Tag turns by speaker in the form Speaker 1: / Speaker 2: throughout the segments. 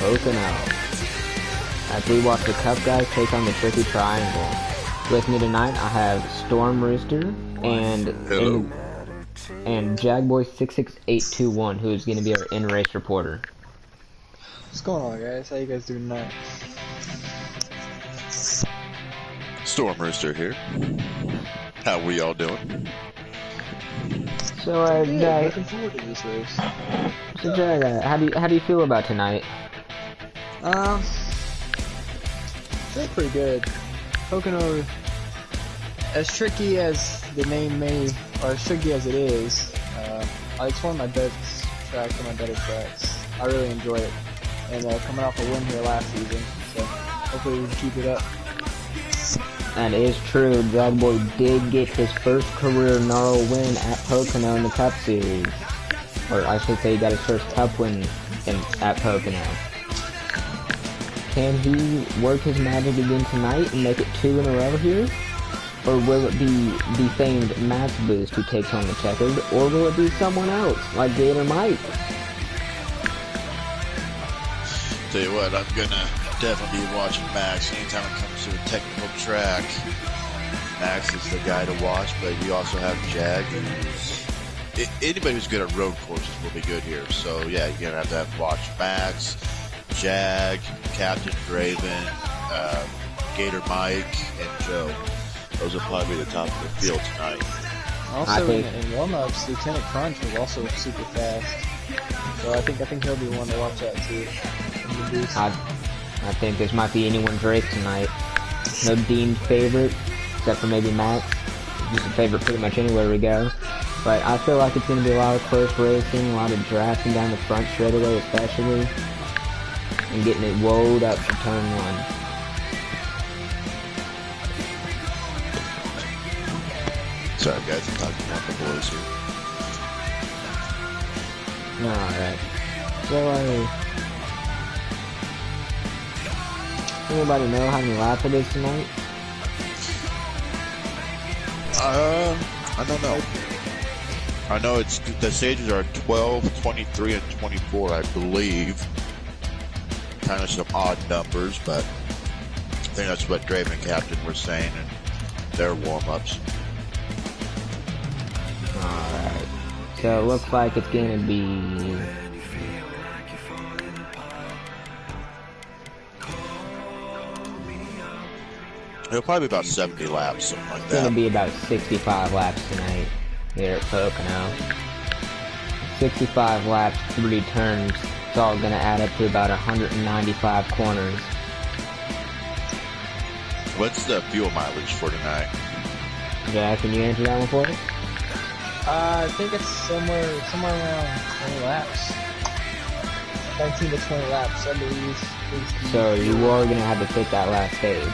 Speaker 1: Pocono. As we watch the Cup guys take on the Tricky Triangle. With me tonight, I have Storm Rooster and Jagboy66821, who is going to be our in-race reporter.
Speaker 2: What's going on, guys? How you guys doing tonight?
Speaker 3: Storm Rooster here. How we all doing?
Speaker 1: So,
Speaker 2: Yeah, looking forward to this race.
Speaker 1: So, Jag, how do you feel about tonight?
Speaker 2: Feel pretty good. Pocono, as tricky as the name may, or as tricky as it is, it's one of my best tracks, one of my better tracks. I really enjoy it, and coming off a win here last season, so hopefully we can keep it up.
Speaker 1: That is true. Jagboy did get his first career NARL win at Pocono in the Cup Series. Or I should say he got his first Cup win at Pocono. Can he work his magic again tonight and make it 2 in a row here? Or will it be the famed Max Boost who takes home the checkered? Or will it be someone else, like Gator Mike?
Speaker 3: Tell you what, I'm gonna definitely be watching Max anytime it comes to a technical track. Max is the guy to watch, but you also have Jag, anybody who's good at road courses will be good here. So yeah, you're gonna have to watch Max, Jag, Captain Draven, Gator Mike, and Joe. Those will probably be the top of the field tonight.
Speaker 2: Also, in warm-ups, Lieutenant Crunch was also super fast. So I think he'll be one to watch that too.
Speaker 1: I think this might be anyone's race tonight. No deemed favorite, except for maybe Max. He's a favorite pretty much anywhere we go. But I feel like it's going to be a lot of close racing, a lot of drafting down the front straightaway especially, and getting it woed up for turn 1.
Speaker 3: Sorry guys, I'm talking about the boys here.
Speaker 1: Alright. So, anybody know how many laps it is tonight?
Speaker 3: I don't know. I know the stages are 12, 23, and 24, I believe. Kind of some odd numbers, but I think that's what Draven and Captain were saying in their warm-ups.
Speaker 1: Alright. So it looks like it's gonna be...
Speaker 3: It'll probably be about 70 laps, something like that.
Speaker 1: It's gonna be about 65 laps tonight here at Pocono. 65 laps, 3 turns. It's all gonna add up to about 195 corners.
Speaker 3: What's the fuel mileage for tonight?
Speaker 1: Jack, can you answer that one for us?
Speaker 2: I think it's somewhere around 20 laps. 19 to 20 laps, I believe.
Speaker 1: So you are gonna have to pick that last stage.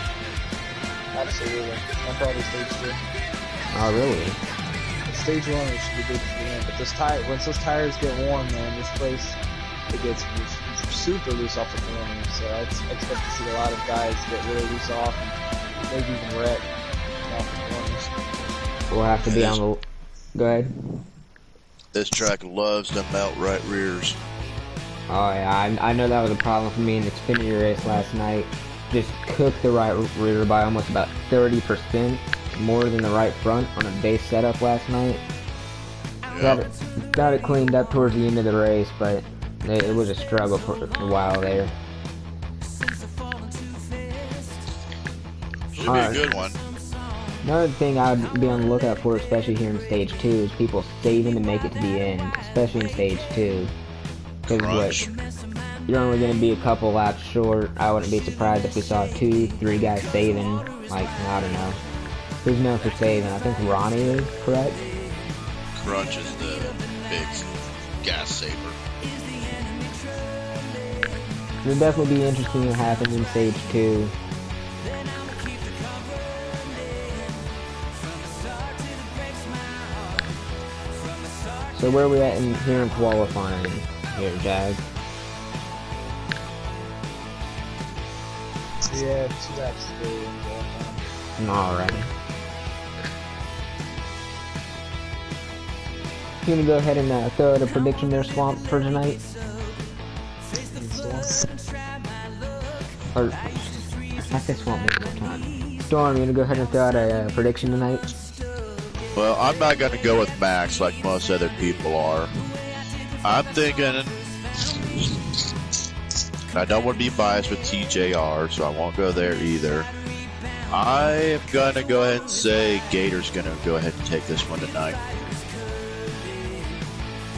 Speaker 2: Absolutely. I'm probably stage 2.
Speaker 1: Oh, really?
Speaker 2: Stage 1 it should be good for the end, but once those tires get warm, man, this place, it gets super loose off the corners, so I expect to see a lot of guys get really loose off and maybe even wreck off the corners.
Speaker 1: We'll have to be on the... Go ahead.
Speaker 3: This track loves to melt right rears.
Speaker 1: Oh yeah, I know that was a problem for me in the Xfinity race last night. Just cooked the right rear by almost about 30% more than the right front on a base setup last night.
Speaker 3: Yep.
Speaker 1: Got it cleaned up towards the end of the race, but it was a struggle for a while there.
Speaker 3: Should be a good one.
Speaker 1: Another thing I would be on the lookout for, especially here in Stage 2, is people saving to make it to the end, especially in Stage 2. Because you're only going to be a couple laps short. I wouldn't be surprised if we saw 2, 3 guys saving. Like, I don't know. Who's known for saving? I think Ronnie is, correct?
Speaker 3: Crunch is the big gas saver.
Speaker 1: It'll definitely be interesting what happens in Stage 2. So where are we at here in qualifying here, Jag?
Speaker 2: Yeah, 2 laps to go.
Speaker 1: Alright. You gonna go ahead and throw out a prediction there, Swamp, for tonight? Or, I guess won't make more time. Storm, you gonna go ahead and throw out a prediction tonight?
Speaker 3: Well, I'm not going to go with Max like most other people are. I'm thinking, I don't want to be biased with TJR, so I won't go there either. I am going to go ahead and say Gator's going to go ahead and take this one tonight.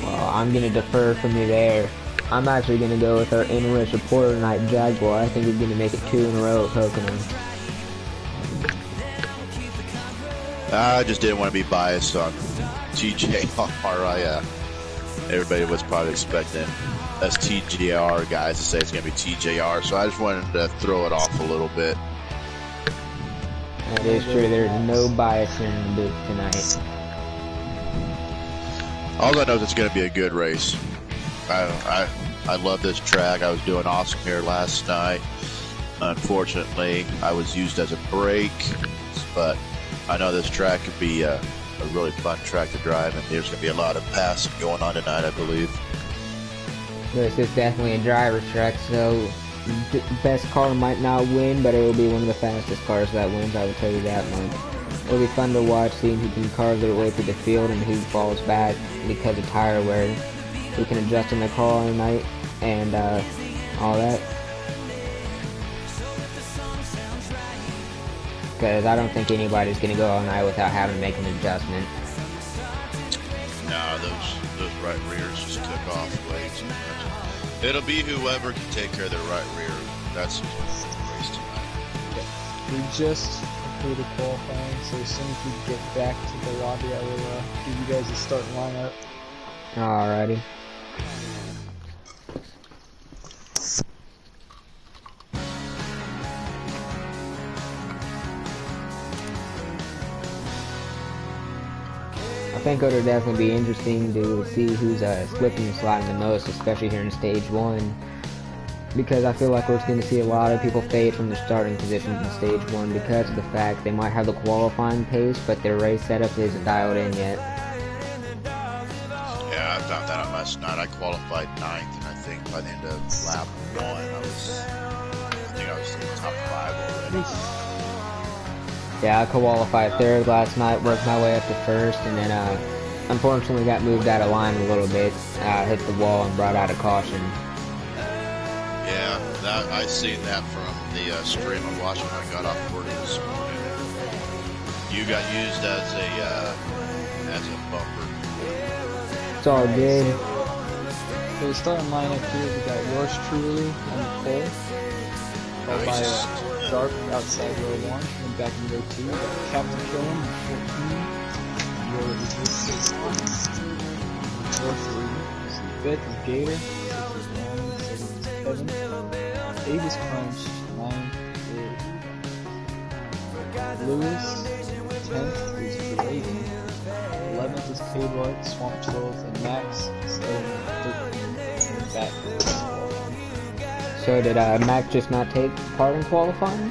Speaker 1: Well, I'm gonna defer from you there. I'm actually gonna go with our English reporter tonight, Jaguar. I think he's gonna make it 2 in a row at Pocono.
Speaker 3: I just didn't want to be biased on TJR. Everybody was probably expecting us TJR guys to say it's going to be TJR, so I just wanted to throw it off a little bit.
Speaker 1: That is true. There's no bias in the booth tonight.
Speaker 3: All I know is it's going to be a good race. I love this track. I was doing awesome here last night. Unfortunately, I was used as a brake, but I know this track could be a really fun track to drive, and there's going to be a lot of passing going on tonight, I believe.
Speaker 1: This is definitely a driver's track, so the best car might not win, but it will be one of the fastest cars that wins, I will tell you that much. It'll be fun to watch, seeing who can carve their way through the field and who falls back because of tire wear, who can adjust in the car all night, and all that. Because I don't think anybody's going to go all night without having to make an adjustment.
Speaker 3: No, those right rears just took off way too much. It'll be whoever can take care of their right rear. That's the race tonight.
Speaker 2: We just completed qualifying, so as soon as we get back to the lobby, I will give you guys a starting lineup.
Speaker 1: Alrighty. I think it'll definitely be interesting to see who's slipping and sliding the most, especially here in stage 1. Because I feel like we're going to see a lot of people fade from their starting positions in stage 1 because of the fact they might have the qualifying pace, but their race setup isn't dialed in yet.
Speaker 3: Yeah, I found that out last night. I qualified 9th, and I think by the end of lap 1, I think I was in the top 5 already.
Speaker 1: Yeah, I qualified 3rd last night, worked my way up to 1st, and then unfortunately got moved out of line a little bit, hit the wall and brought out a caution.
Speaker 3: Yeah, I seen that from the stream I watched when I got off work this morning. You got used as a bumper.
Speaker 1: It's all good.
Speaker 2: For the starting lineup here, we got yours truly on the pole, followed by Sharp outside row 1, and back in row 2, we got Captain Killen in 14, row 3, 5th is Gator, 6 is 1, 7 is Kevin, 8 is Crunch, 9 is Lewis, 10th is Braden, 11th is K-White, Swamp Chills, and Max, staying at 13th, and back.
Speaker 1: So did Mac just not take part in qualifying?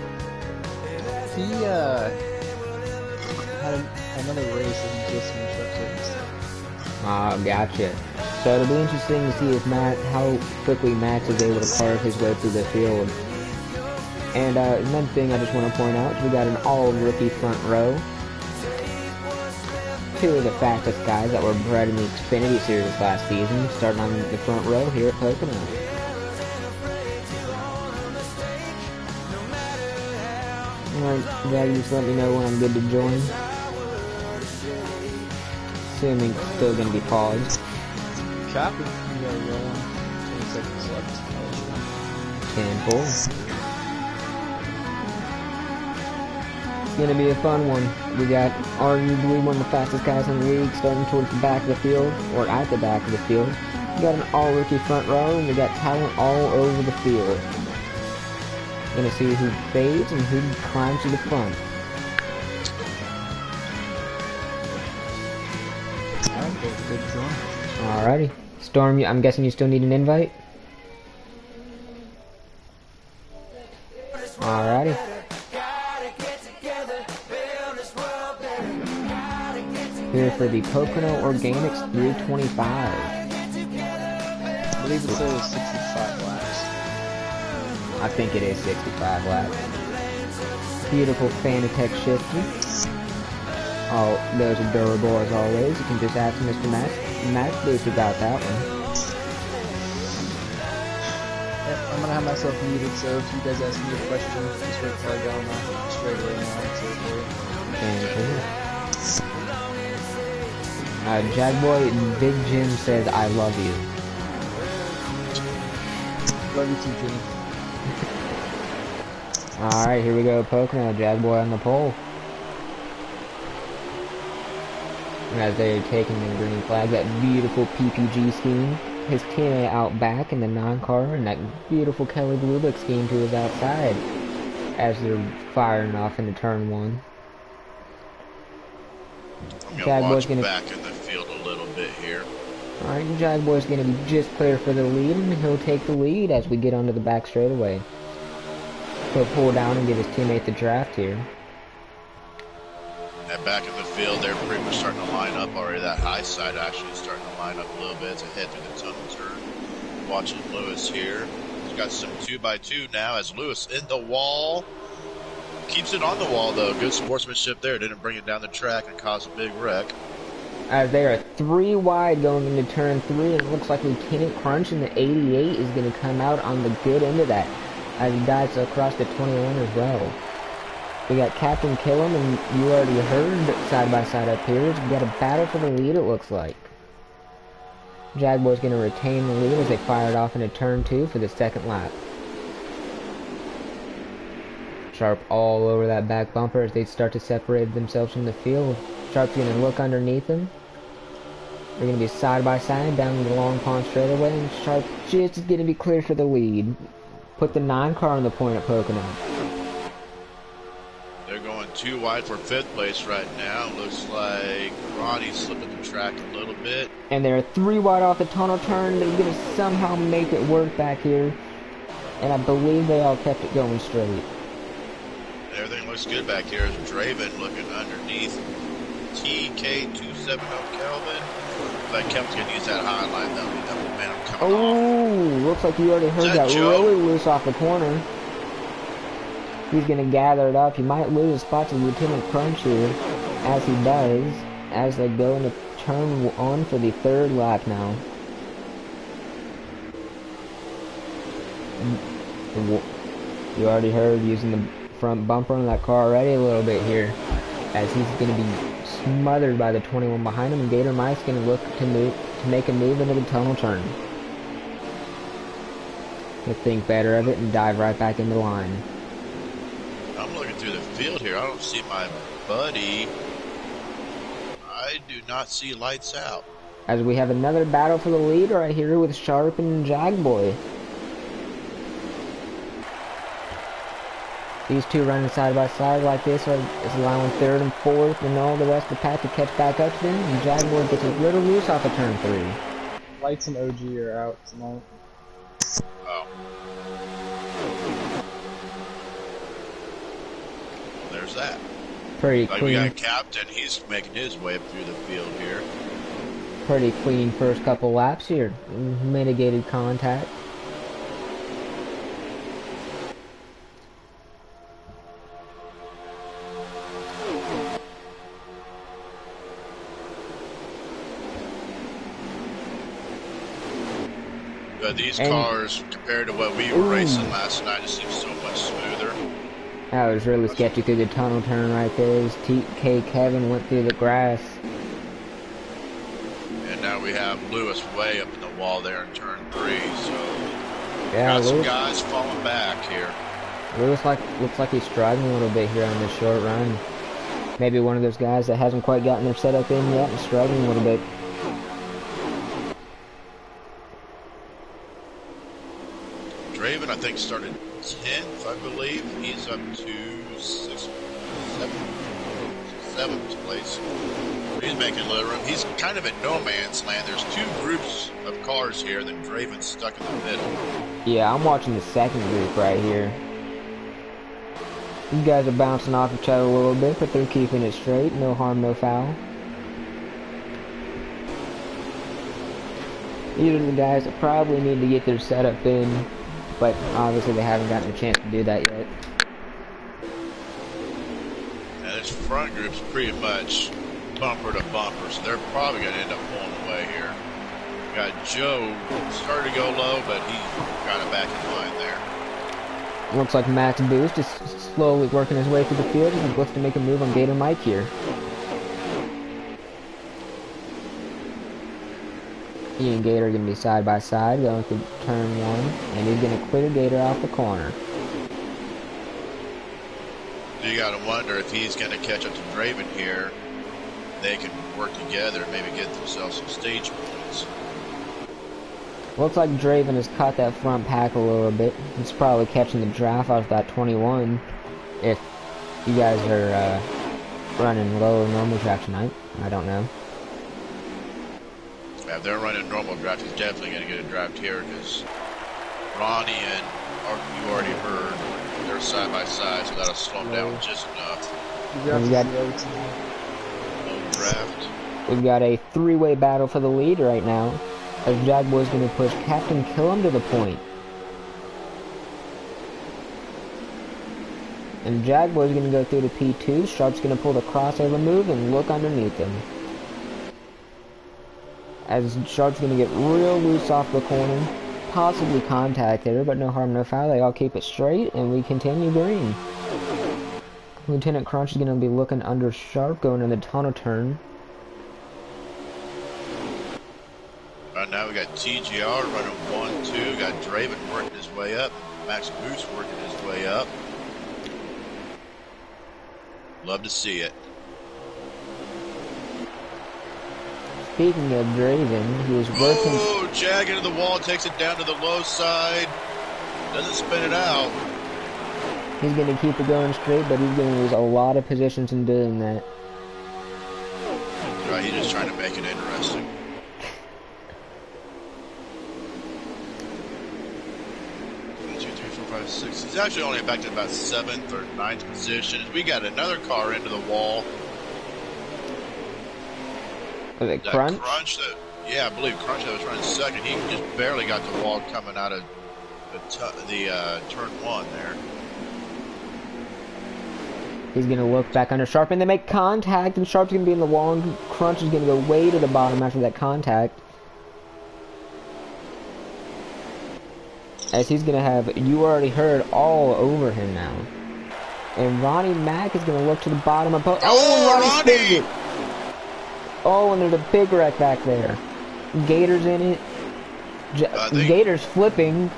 Speaker 2: He had another race and he just finished up with
Speaker 1: Gotcha. So it'll be interesting to see if how quickly Max is able to carve his way through the field. And another thing I just want to point out is we got an all-rookie front row. 2 of the fastest guys that were bred in the Xfinity Series last season, starting on the front row here at Pocono. Alright, Daddy, just let me know when I'm good to join. Assuming it's still gonna be paused.
Speaker 2: Copy. You got rolling. 20 seconds left.
Speaker 1: 10-4. It's gonna be a fun one. We got arguably one of the fastest guys in the league starting towards the back of the field, or at the back of the field. We got an all-rookie front row, and we got talent all over the field. Gonna see who fades and who climbs to the front. Alrighty. Storm, I'm guessing you still need an invite? Alrighty. Here for the Pocono Organics 325.
Speaker 2: I believe it says 65 laps.
Speaker 1: I think it is 65 laps. Beautiful Fanatec shifter. Oh, those are durable as always. You can just ask Mr. Max Boost about that one.
Speaker 2: Yep, I'm gonna have myself muted, so if you guys ask me a question, just wait till I go on my straightaway and I'll answer it for you.
Speaker 1: Jackboy Big Jim says, I love you.
Speaker 2: Love you too, Jimmy.
Speaker 1: Alright, here we go, Pocono, Jackboy on the pole. As they're taking the green flag, that beautiful PPG scheme. His teammate out back in the non-car, and that beautiful Kelly Blue Book scheme to his outside. As they're firing off into turn 1.
Speaker 3: I'm gonna watch back in the field a little bit here.
Speaker 1: Alright, Jaguar's gonna be just clear for the lead, and he'll take the lead as we get onto the back straightaway. He'll pull down and give his teammate the draft here.
Speaker 3: And back in the field, they're pretty much starting to line up already. That high side actually is starting to line up a little bit as they head through the tunnel turn. Watching Lewis here. He's got some 2x2 now as Lewis in the wall. Keeps it on the wall though. Good sportsmanship there. Didn't bring it down the track and cause a big wreck.
Speaker 1: As they are 3 wide going into turn 3, and it looks like Lieutenant Crunch in the 88 is going to come out on the good end of that as he dives across the 21 as well. We got Captain Killam, and you already heard side by side up here. We got a battle for the lead, it looks like. Jaguar's going to retain the lead as they fire it off into turn 2 for the second lap. Sharp all over that back bumper as they start to separate themselves from the field. Sharp's going to look underneath him. They're going to be side by side down the long pond straightaway, and Sharp just is going to be clear for the lead. Put the 9 car on the point at Pocono.
Speaker 3: They're going 2 wide for 5th place right now. Looks like Ronnie's slipping the track a little bit.
Speaker 1: And they're 3 wide off the tunnel turn. They're going to somehow make it work back here. And I believe they all kept it going straight.
Speaker 3: Everything looks good back here as Draven looking underneath TK270 Kelvin. Looks like Kelvin's going to use that high line though. That momentum coming off.
Speaker 1: Looks like you already heard that really loose off the corner. He's going to gather it up. He might lose a spot to Lieutenant Crunch here, as he does, as they go into turn 1 for the 3rd lap now. You already heard using the front bumper on that car already a little bit here, as he's going to be smothered by the 21 behind him, and Gator Mike's going to look to make a move into the tunnel turn. He'll think better of it and dive right back into the line.
Speaker 3: I'm looking through the field here. I don't see my buddy. I do not see lights out.
Speaker 1: As we have another battle for the lead right here with Sharp and Jagboy. These two running side by side like this is allowing 3rd and 4th and all the rest of the pack to catch back up to them. And Jagboy gets a little loose off of turn 3.
Speaker 2: Lights and OG are out tonight.
Speaker 3: Oh. There's that.
Speaker 1: Pretty
Speaker 3: like
Speaker 1: clean.
Speaker 3: We got Captain. He's making his way up through the field here.
Speaker 1: Pretty clean first couple laps here. Mitigated contact.
Speaker 3: These cars, compared to what we were racing last night, just seem so much smoother.
Speaker 1: That was really sketchy through the tunnel turn right there as TK Kevin went through the grass.
Speaker 3: And now we have Lewis way up in the wall there in turn 3, so
Speaker 1: yeah,
Speaker 3: got some guys falling back here.
Speaker 1: Lewis looks like he's struggling a little bit here on this short run. Maybe one of those guys that hasn't quite gotten their setup in yet and struggling a little bit.
Speaker 3: Draven, I think, started 10th, I believe. He's up to 7th place. He's making a little room. He's kind of in no man's land. There's 2 groups of cars here, then Draven's stuck in the middle.
Speaker 1: Yeah, I'm watching the second group right here. These guys are bouncing off each other a little bit, but they're keeping it straight. No harm, no foul. These are the guys that probably need to get their setup in but obviously they haven't gotten a chance to do that yet.
Speaker 3: And this front group's pretty much bumper to bumper, so they're probably going to end up pulling away here. Got Joe started to go low, but he got it back in line there.
Speaker 1: Looks like Max Boost is slowly working his way through the field. He looks to make a move on Gator Mike here. He and Gator are going to be side by side going through turn 1, and he's going to clear Gator off the corner.
Speaker 3: You got to wonder if he's going to catch up to Draven here. They can work together and maybe get themselves some stage points.
Speaker 1: Looks like Draven has caught that front pack a little bit. He's probably catching the draft off that 21. If you guys are running low normal draft tonight, I don't know.
Speaker 3: Yeah, if they're running normal draft, he's definitely going to get a draft here because Ronnie and you already heard they're side by side, so that'll slow them down just enough.
Speaker 1: We got
Speaker 3: No draft.
Speaker 1: We've got a three-way battle for the lead right now, as Jaguar's going to push Captain Killam to the point. And Jaguar's going to go through to P2. Sharp's going to pull the crossover move and look underneath him. As Sharp's going to get real loose off the corner, possibly contact there, but no harm, no foul. They all keep it straight, and we continue green. Lieutenant Crunch is going to be looking under Sharp, going in the tunnel turn.
Speaker 3: Right now we got TGR running 1-2. Got Draven working his way up. Max Boost working his way up. Love to see it.
Speaker 1: Speaking of Draven, he was working...
Speaker 3: Oh, Jag into the wall, takes it down to the low side. Doesn't spin it out.
Speaker 1: He's going to keep it going straight, but he's going to lose a lot of positions in doing that.
Speaker 3: Right, he's just trying to make it interesting. He's actually only back to about 7th or 9th position. We got another car into the wall.
Speaker 1: Was it Crunch?
Speaker 3: Yeah, I believe Crunch that was running second. He just barely got the wall coming out of the turn 1 there.
Speaker 1: He's going to look back under Sharp, and they make contact, and Sharp's going to be in the wall, and Crunch is going to go way to the bottom after that contact. As he's going to have You Already Heard all over him now. And Ronnie Mack is going to look to the bottom of...
Speaker 3: Oh, Ronnie!
Speaker 1: Oh, and there's a big wreck back there. Gator's in it. Gator's flipping.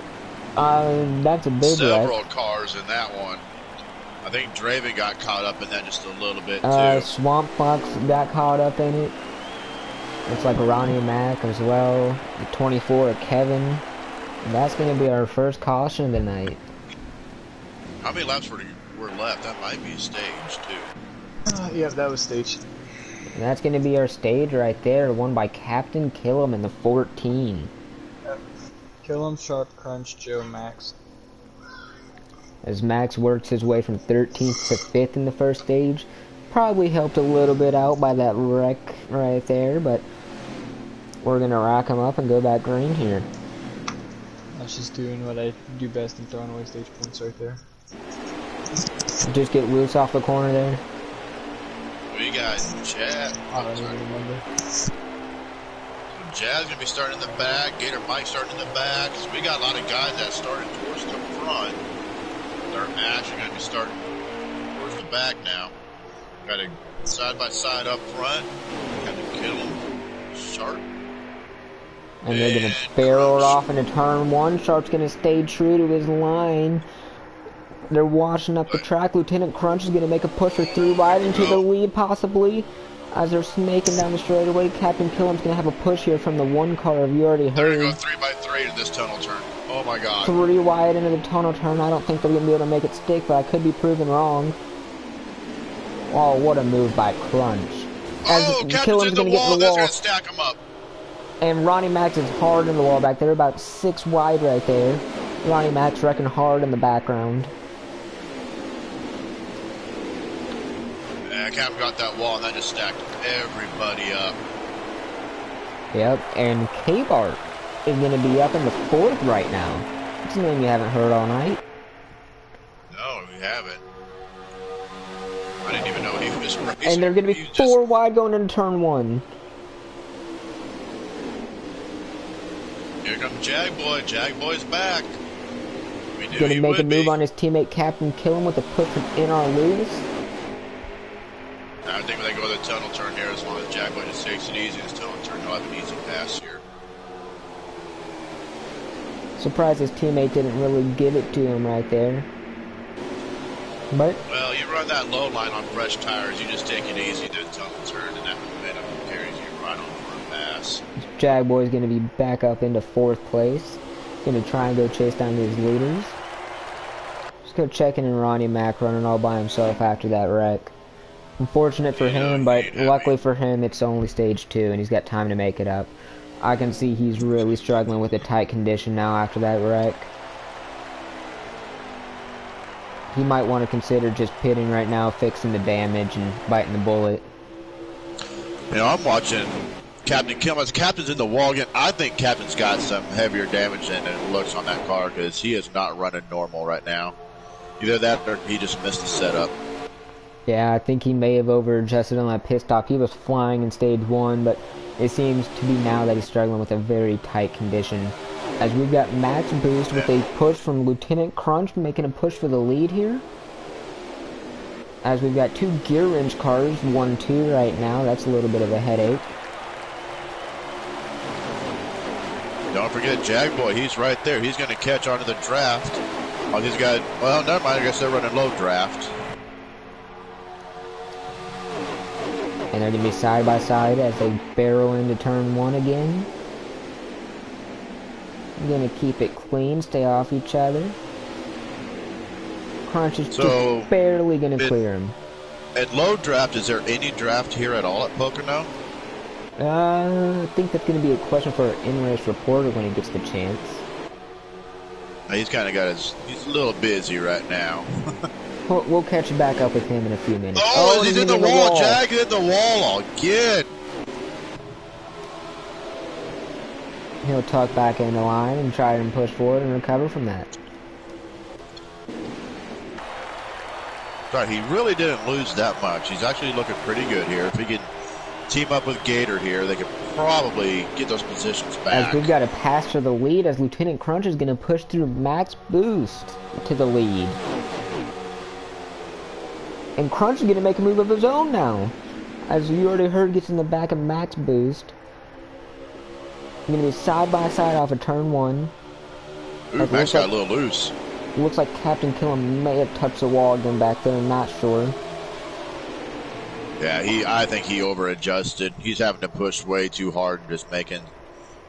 Speaker 1: That's a big wreck.
Speaker 3: Several cars in that one. I think Draven got caught up in that just a little bit, too.
Speaker 1: Swamp Fox got caught up in it. Looks like Ronnie Mack as well. The 24 of Kevin. And that's going to be our first caution tonight.
Speaker 3: How many laps were left? That might be a stage, too.
Speaker 2: Yeah, that was stage.
Speaker 1: And that's going to be our stage right there, won by Captain Killam in the 14.
Speaker 2: Killam, Sharp, Crunch, Joe, Max.
Speaker 1: As Max works his way from 13th to 5th in the first stage. Probably helped a little bit out by that wreck right there, but we're going to rack him up and go back green here.
Speaker 2: I was just doing what I do best and throwing away stage points right there.
Speaker 1: Just get loose off the corner there.
Speaker 3: We got Chad.
Speaker 2: I don't even remember.
Speaker 3: So Jazz gonna be starting in the back. Gator Mike starting in the back. So we got a lot of guys that started towards the front. They're actually gonna be starting towards the back now. Got a side by side up front. Got to kill him. Sharp.
Speaker 1: And they're going to barrel it off into turn 1. Sharp's going to stay true to his line. They're washing up the track. Lieutenant Crunch is going to make a push for 3 wide into the lead, possibly. As they're snaking down the straightaway, Captain Killam's going to have a push here from the 1 car. You already heard.
Speaker 3: They're going to go 3x3 in this tunnel turn. Oh my god.
Speaker 1: 3 wide into the tunnel turn. I don't think they're going to be able to make it stick, but I could be proven wrong. Oh, what a move by Crunch. As
Speaker 3: Captain's in the wall. That's going to stack him up.
Speaker 1: And Ronnie Max is hard in the wall back there, about 6 wide right there. Ronnie Max wrecking hard in the background.
Speaker 3: Yeah, Captain got that wall, and that just stacked everybody up.
Speaker 1: Yep, and K-Bart is going to be up in the 4th right now. It's a name you haven't heard all night.
Speaker 3: No, we haven't. I didn't even know he was racing.
Speaker 1: And they're going to be four wide going into turn one.
Speaker 3: Here comes Jag Boy. Jag Boy's back.
Speaker 1: Going to make a move on his teammate Captain Kill him with a push from NARL.
Speaker 3: I think when they go to the tunnel turn here, as long as Jag Boy just takes it easy, this tunnel turn, he'll have an easy pass here.
Speaker 1: Surprised his teammate didn't really give it to him right there. But
Speaker 3: well, you run that low line on fresh tires, you just take it easy, then tunnel turn, and that momentum carries you right on for a pass.
Speaker 1: Jag Boy's going to be back up into 4th place. Going to try and go chase down these leaders. Just go checking in Ronnie Mac running all by himself after that wreck. Unfortunate for him, but luckily for him, it's only stage 2, and he's got time to make it up. I can see he's really struggling with a tight condition now after that wreck. He might want to consider just pitting right now, fixing the damage, and biting the bullet.
Speaker 3: You know, I'm watching Captain Kilmer's. Captain's in the wall again. I think Captain's got some heavier damage than it looks on that car because he is not running normal right now. Either that or he just missed the setup.
Speaker 1: Yeah, I think he may have over-adjusted on that pit stop. He was flying in stage 1, but it seems to be now that he's struggling with a very tight condition. As we've got Max Boost with a push from Lieutenant Crunch, making a push for the lead here. As we've got 2 gear wrench cars, 1-2 right now. That's a little bit of a headache.
Speaker 3: Don't forget Jag Boy, he's right there. He's going to catch onto the draft. Oh, he's got, well, never mind, I guess they're running low draft.
Speaker 1: And they're going to be side by side as they barrel into turn 1 again. I'm going to keep it clean, stay off each other. Crunch is just barely going to clear him.
Speaker 3: At low draft, is there any draft here at all at Pocono?
Speaker 1: I think that's going to be a question for our in-race reporter when he gets the chance.
Speaker 3: He's kind of got his, he's a little busy right now.
Speaker 1: We'll catch back up with him in a few minutes.
Speaker 3: Oh, he's in the wall. Jag hit the wall again.
Speaker 1: He'll tuck back in the line and try and push forward and recover from that.
Speaker 3: Sorry, he really didn't lose that much. He's actually looking pretty good here. If he can team up with Gator here, they could probably get those positions back.
Speaker 1: As we've got a pass for the lead, as Lieutenant Crunch is going to push through Max Boost to the lead. And Crunch is going to make a move of his own now. As you already heard, gets in the back of Max Boost. Going to be side by side off of turn 1.
Speaker 3: Ooh, Max got a little loose.
Speaker 1: Looks like Captain Killam may have touched the wall again back there, I'm not sure.
Speaker 3: Yeah, I think he over-adjusted. He's having to push way too hard and just making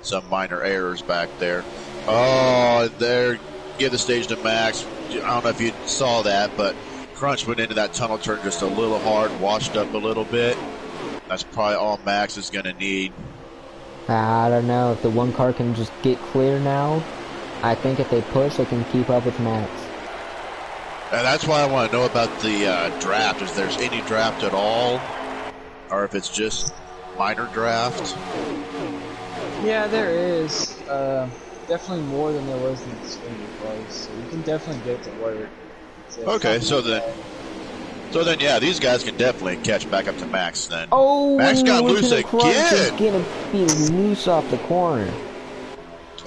Speaker 3: some minor errors back there. Oh, there, give the stage to Max. I don't know if you saw that, but Crunch went into that tunnel turn just a little hard, washed up a little bit. That's probably all Max is going to need.
Speaker 1: I don't know. If the one car can just get clear now, I think if they push, they can keep up with Max.
Speaker 3: And that's why I want to know about the draft. If there's any draft at all, or if it's just minor draft.
Speaker 2: Yeah, there is. Definitely more than there was in the Xfinity cars, so you can definitely get to work.
Speaker 3: Okay, so then, yeah, these guys can definitely catch back up to Max then.
Speaker 1: Oh,
Speaker 3: Max got loose again.
Speaker 1: He's gonna be loose off the corner.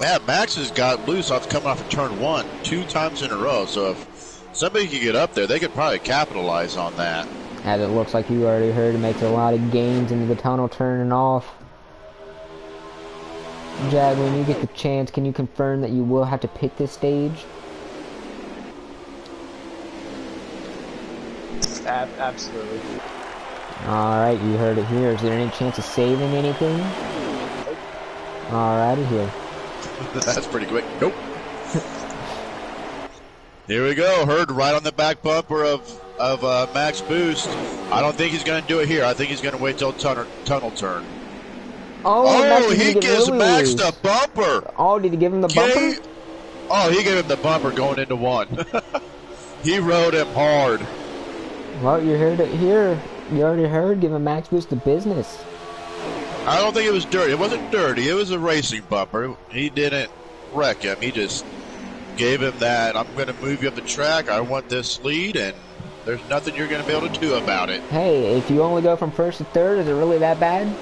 Speaker 3: Yeah, Max has got loose off coming off of turn 1 2 times in a row. So if somebody could get up there, they could probably capitalize on that.
Speaker 1: As it looks like you already heard, it makes a lot of gains into the tunnel turning off. Jag, when you get the chance, can you confirm that you will have to pick this stage?
Speaker 2: Absolutely.
Speaker 1: Alright, you heard it here. Is there any chance of saving anything? Alrighty here.
Speaker 3: That's pretty quick. Nope. Here we go. Heard right on the back bumper of Max Boost. I don't think he's going to do it here. I think he's going to wait till tunnel turn.
Speaker 1: Oh,
Speaker 3: he gives
Speaker 1: really
Speaker 3: Max
Speaker 1: loose.
Speaker 3: the bumper.
Speaker 1: Oh, did he give him the bumper?
Speaker 3: Oh, he gave him the bumper going into 1. He rode him hard.
Speaker 1: Well, you heard it here. You already heard. Giving Max Boost the business.
Speaker 3: I don't think it was dirty. It wasn't dirty. It was a racing bumper. He didn't wreck him. He just gave him that, I'm going to move you up the track, I want this lead, and there's nothing you're going to be able to do about it.
Speaker 1: Hey, if you only go from first to third, is it really that bad?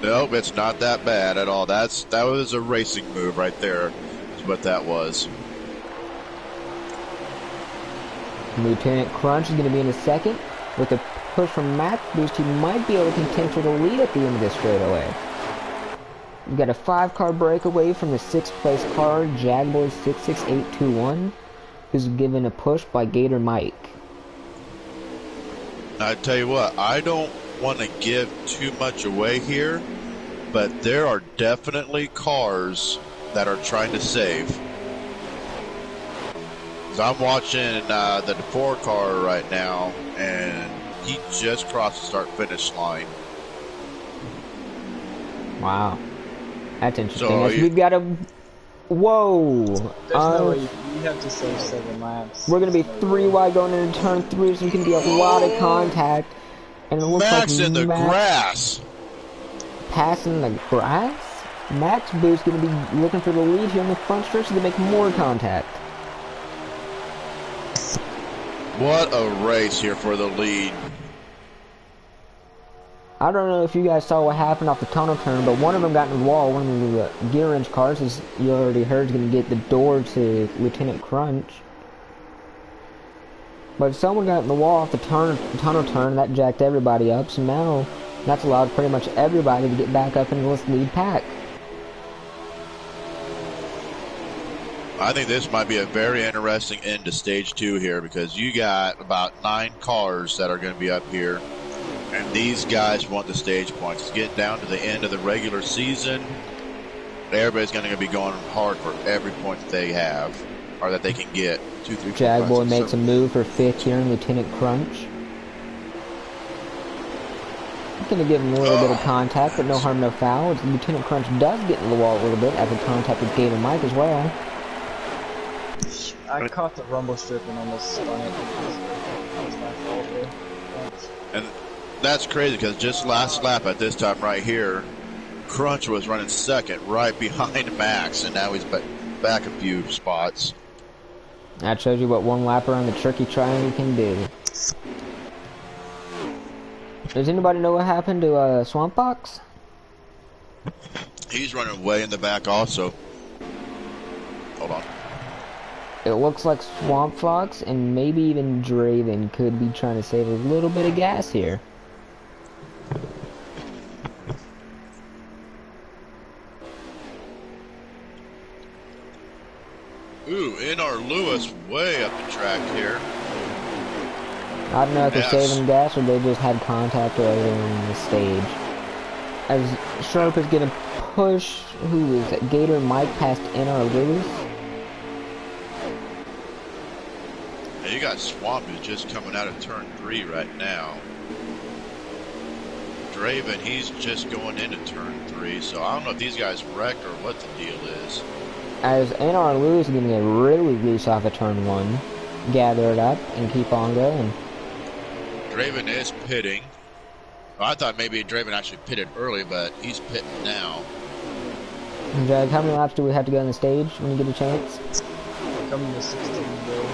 Speaker 3: Nope, it's not that bad at all. That was a racing move right there, is what that was.
Speaker 1: Lieutenant Crunch is going to be in a second. With a push from Max Boost, he might be able to contend for the lead at the end of this straightaway. We've got a 5-car breakaway from the 6th place car, Jagboy 66821, who's given a push by Gator Mike.
Speaker 3: I tell you what, I don't want to give too much away here, but there are definitely cars that are trying to save. So I'm watching the 4 car right now, and he just crossed the start-finish line.
Speaker 1: Wow. That's interesting.
Speaker 3: So
Speaker 1: We've got a... Whoa!
Speaker 2: There's no way you have to save 7 laps.
Speaker 1: We're going to be 3 wide going into turn 3, so there's going to be a lot of contact. And it looks
Speaker 3: Max
Speaker 1: like
Speaker 3: in the grass!
Speaker 1: Passing the grass? Max Boost going to be looking for the lead here on the front stretch to make more contact.
Speaker 3: What a race here for the lead.
Speaker 1: I don't know if you guys saw what happened off the tunnel turn, but one of them got in the wall. One of the gear wrench cars, as you already heard, is going to get the door to Lieutenant Crunch. But someone got in the wall off the tunnel turn, that jacked everybody up, so now that's allowed pretty much everybody to get back up into this lead pack.
Speaker 3: I think this might be a very interesting end to stage 2 here, because you got about 9 cars that are going to be up here. And these guys want the stage points. It's getting down to the end of the regular season. Everybody's going to be going hard for every point that they have, or that they can get. 2, 3, 4,
Speaker 1: Jagboy makes a move for 5th here in Lieutenant Crunch. I'm going to give him a little bit of contact, but no harm, no foul. Lieutenant Crunch does get in the wall a little bit after contact with Gator Mike as well.
Speaker 2: I caught the rumble strip and almost spun it. That was my fault there.
Speaker 3: And that's crazy, because just last lap at this time right here, Crunch was running 2nd right behind Max, and now he's back a few spots.
Speaker 1: That shows you what one lapper on the Tricky Triangle can do. Does anybody know what happened to Swamp Fox?
Speaker 3: He's running way in the back also. Hold on.
Speaker 1: It looks like Swamp Fox and maybe even Draven could be trying to save a little bit of gas here.
Speaker 3: Ooh, NARL Lewis way up the track here.
Speaker 1: I don't know if they're saving gas or they just had contact earlier in the stage. As Sharp is going to push, who is it? Gator Mike past NARL Lewis.
Speaker 3: Yeah, you got Swamp who's just coming out of turn 3 right now. Draven, he's just going into turn 3, so I don't know if these guys wrecked or what the deal is.
Speaker 1: As NARL Lewis is going to get really loose off of turn 1. Gather it up and keep on going.
Speaker 3: Draven is pitting. Well, I thought maybe Draven actually pitted early, but he's pitting now.
Speaker 1: Jag, how many laps do we have to go on the stage when you get a chance?
Speaker 2: Coming to 16, bro.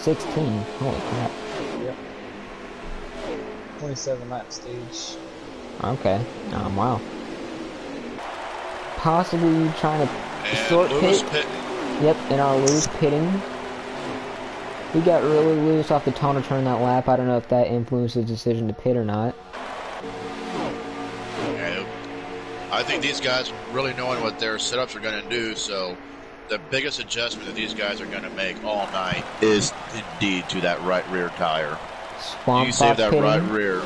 Speaker 1: 16? Holy crap.
Speaker 2: Yep. 27 lap stage.
Speaker 1: Okay. Wow. Possibly trying to
Speaker 3: And
Speaker 1: short
Speaker 3: Lewis
Speaker 1: pit.
Speaker 3: pitting.
Speaker 1: Yep, and our Lewis pitting. We got really loose off the tunnel turn that lap. I don't know if that influenced his decision to pit or not.
Speaker 3: Yeah, I think these guys really knowing what their setups are going to do, so the biggest adjustment that these guys are going to make all night is indeed to that right rear tire.
Speaker 1: Swamp
Speaker 3: You save that
Speaker 1: pitting.
Speaker 3: right rear.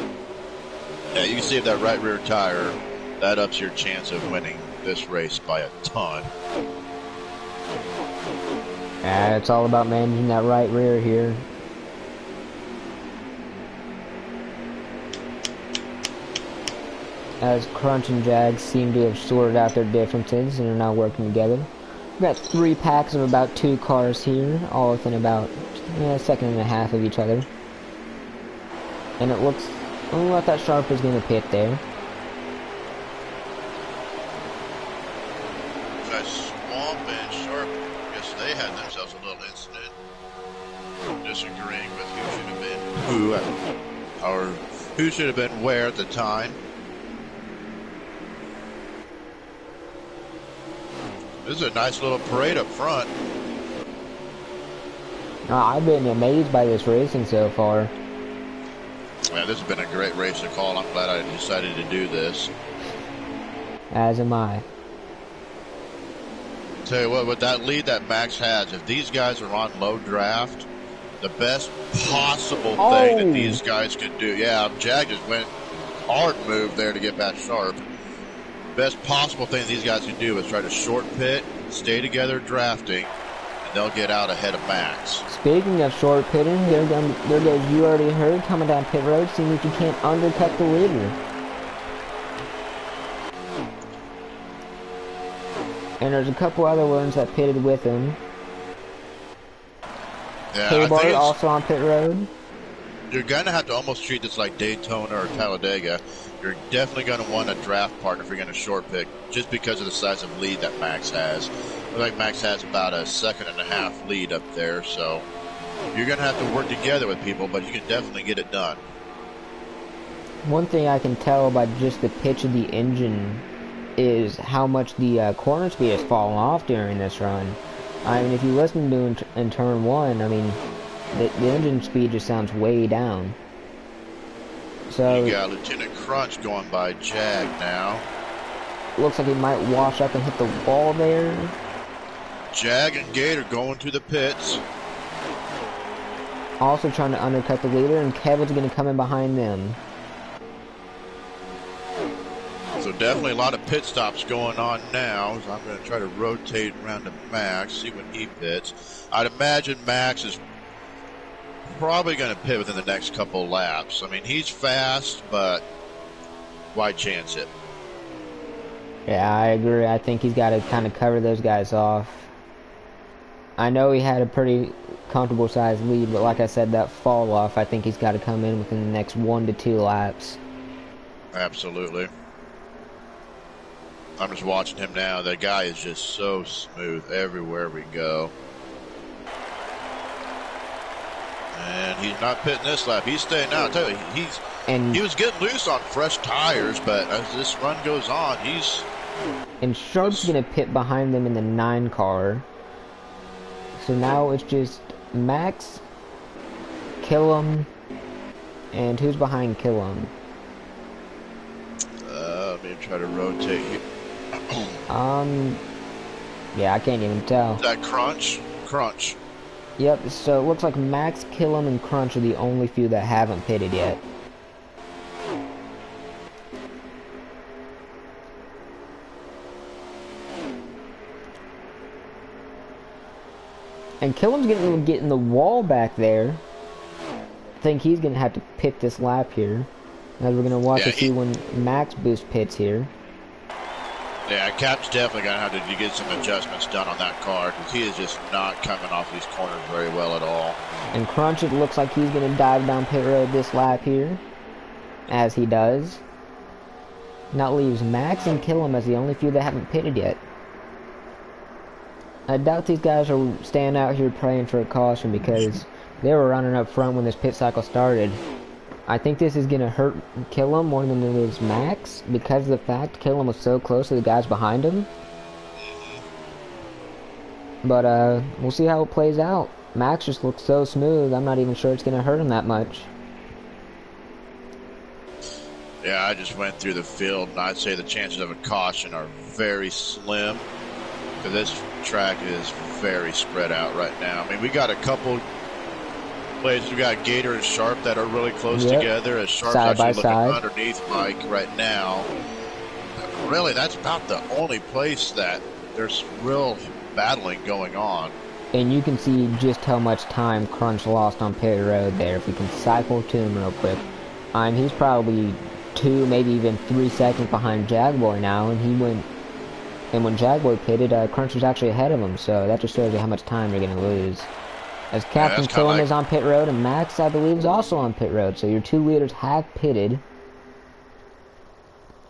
Speaker 3: Yeah, you save that right rear tire. That ups your chance of winning this race by a ton.
Speaker 1: Yeah, it's all about managing that right rear here. As Crunch and Jag seem to have sorted out their differences and are now working together. We've got 3 packs of about 2 cars here, all within about a second and a half of each other. And it looks like that Sharp is going to pit there.
Speaker 3: Swamp and Sharp, I guess they had themselves a little incident, disagreeing with who should have been who, or who should have been where at the time. This is a nice little parade up front.
Speaker 1: I've been amazed by this racing so far.
Speaker 3: Yeah, this has been a great race to call. I'm glad I decided to do this.
Speaker 1: As am I.
Speaker 3: Tell you what, with that lead that Max has, if these guys are on low draft, the best possible thing that these guys can do. Yeah, Jag just went hard move there to get back sharp. Best possible thing these guys can do is try to short pit, stay together drafting, and they'll get out ahead of Max.
Speaker 1: Speaking of short pitting, there goes you already heard coming down pit road, seeing if you can't undercut the leader. And there's a couple other ones that pitted with him.
Speaker 3: Yeah,
Speaker 1: K-Bar also on pit road.
Speaker 3: You're going to have to almost treat this like Daytona or Talladega. You're definitely going to want a draft partner if you're going to short pick, just because of the size of lead that Max has. Looks like Max has about a 1.5 second lead up there, so you're going to have to work together with people, but you can definitely get it done.
Speaker 1: One thing I can tell by just the pitch of the engine is how much the corner speed has fallen off during this run. I mean, if you listen to it in turn 1, I mean, the engine speed just sounds way down. So
Speaker 3: you got Lieutenant Crunch going by Jag now.
Speaker 1: Looks like he might wash up and hit the wall there.
Speaker 3: Jag and Gator going to the pits.
Speaker 1: Also trying to undercut the leader, and Kevin's going to come in behind them.
Speaker 3: So definitely a lot of pit stops going on now. So I'm going to try to rotate around to Max, see when he pits. I'd imagine Max is probably going to pit within the next couple laps. I mean, he's fast, but why chance it?
Speaker 1: Yeah, I agree. I think he's got to kind of cover those guys off. I know he had a pretty comfortable sized lead, but like I said, that fall off, I think he's got to come in within the next 1 to 2 laps.
Speaker 3: Absolutely. I'm just watching him now. The guy is just so smooth everywhere we go. And he's not pitting this lap. He's staying out. I tell you, he was getting loose on fresh tires, but as this run goes on, he's...
Speaker 1: And Sharp's going to pit behind them in the 9 car. So now it's just Max, Killam, and who's behind Killam?
Speaker 3: Let me try to rotate here.
Speaker 1: Yeah, I can't even tell.
Speaker 3: Is that Crunch? Crunch.
Speaker 1: Yep, so it looks like Max, Killam, and Crunch are the only few that haven't pitted yet. And Killam's getting the wall back there. I think he's going to have to pit this lap here. As we're going to watch to see when Max boost pits here.
Speaker 3: Yeah, Cap's definitely going to have to get some adjustments done on that car, because he is just not coming off these corners very well at all.
Speaker 1: And Crunch, it looks like he's going to dive down pit road this lap here. As he does. And that leaves Max and Killam as the only few that haven't pitted yet. I doubt these guys are staying out here praying for a caution, because they were running up front when this pit cycle started. I think this is going to hurt Killam more than it is Max, because of the fact Killam was so close to the guys behind him. But we'll see how it plays out. Max just looks so smooth, I'm not even sure it's going to hurt him that much.
Speaker 3: Yeah, I just went through the field, and I'd say the chances of a caution are very slim, because this track is very spread out right now. I mean, we got a couple places. We got Gator and Sharp that are really close together, as Sharp's actually looking underneath Mike right now. Really, that's about the only place that there's real battling going on.
Speaker 1: And you can see just how much time Crunch lost on pit road there. If we can cycle to him real quick. He's probably 2, maybe even 3 seconds behind Jaguar now, and he went... And when Jaguar pitted, Crunch was actually ahead of him, so that just shows you how much time you're going to lose. As Captain Killam is on pit road, and Max, I believe, is also on pit road, so your 2 leaders have pitted.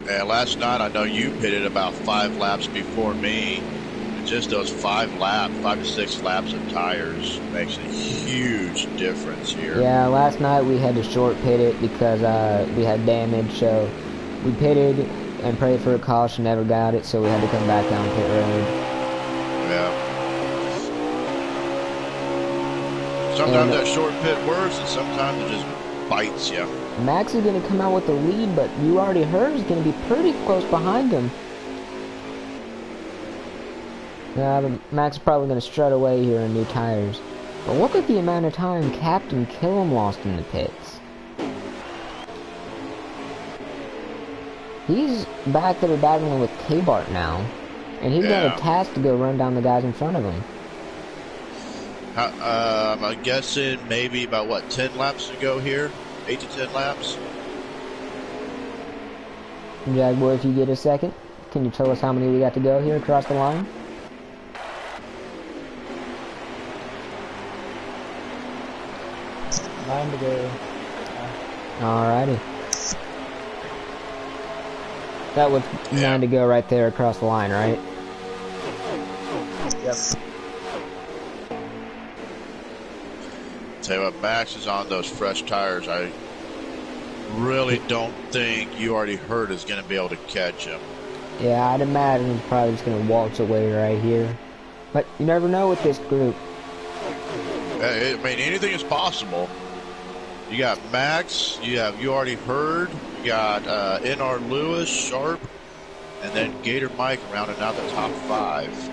Speaker 3: Yeah, last night I know you pitted about 5 laps before me. just those 5 to 6 laps of tires makes a huge difference here.
Speaker 1: Yeah, last night we had to short pit it because we had damage, so we pitted and prayed for a caution, never got it, so we had to come back down pit road.
Speaker 3: Yeah. Sometimes that short pit works, and sometimes it just bites you.
Speaker 1: Max is going to come out with the lead, but you already heard he's going to be pretty close behind him. Yeah, but Max is probably going to strut away here in new tires. But look at the amount of time Captain Killam lost in the pits. He's back there battling with K-Bart now. And he's got a task to go run down the guys in front of him.
Speaker 3: I'm guessing maybe about, what, 10 laps to go here? 8 to 10 laps?
Speaker 1: Jaguar, if you get a second, can you tell us how many we got to go here across the line?
Speaker 2: Nine to go.
Speaker 1: Alrighty. That was 9 to go right there across the line, right?
Speaker 2: Yep.
Speaker 3: Tell you what, Max is on those fresh tires. I really don't think You Already Heard is going to be able to catch him.
Speaker 1: Yeah, I'd imagine he's probably just going to waltz away right here. But you never know with this group.
Speaker 3: I mean, anything is possible. You got Max, you have You Already Heard, you got NR Lewis, Sharp, and then Gator Mike rounding out the top 5.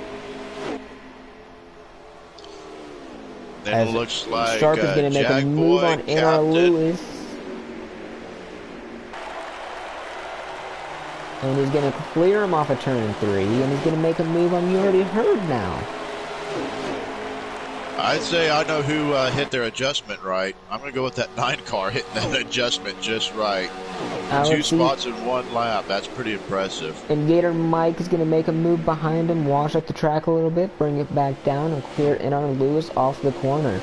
Speaker 3: Then
Speaker 1: As
Speaker 3: it looks like
Speaker 1: Sharp is going to make a move on NR Lewis. And he's going to clear him off of turn 3, and he's going to make a move on You Already Heard now.
Speaker 3: I'd say I know who hit their adjustment right. I'm going to go with that 9 car hitting that adjustment just right. 2 spots in 1 lap. That's pretty impressive.
Speaker 1: And Gator Mike is going to make a move behind him, wash up the track a little bit, bring it back down, and clear NR Lewis off the corner.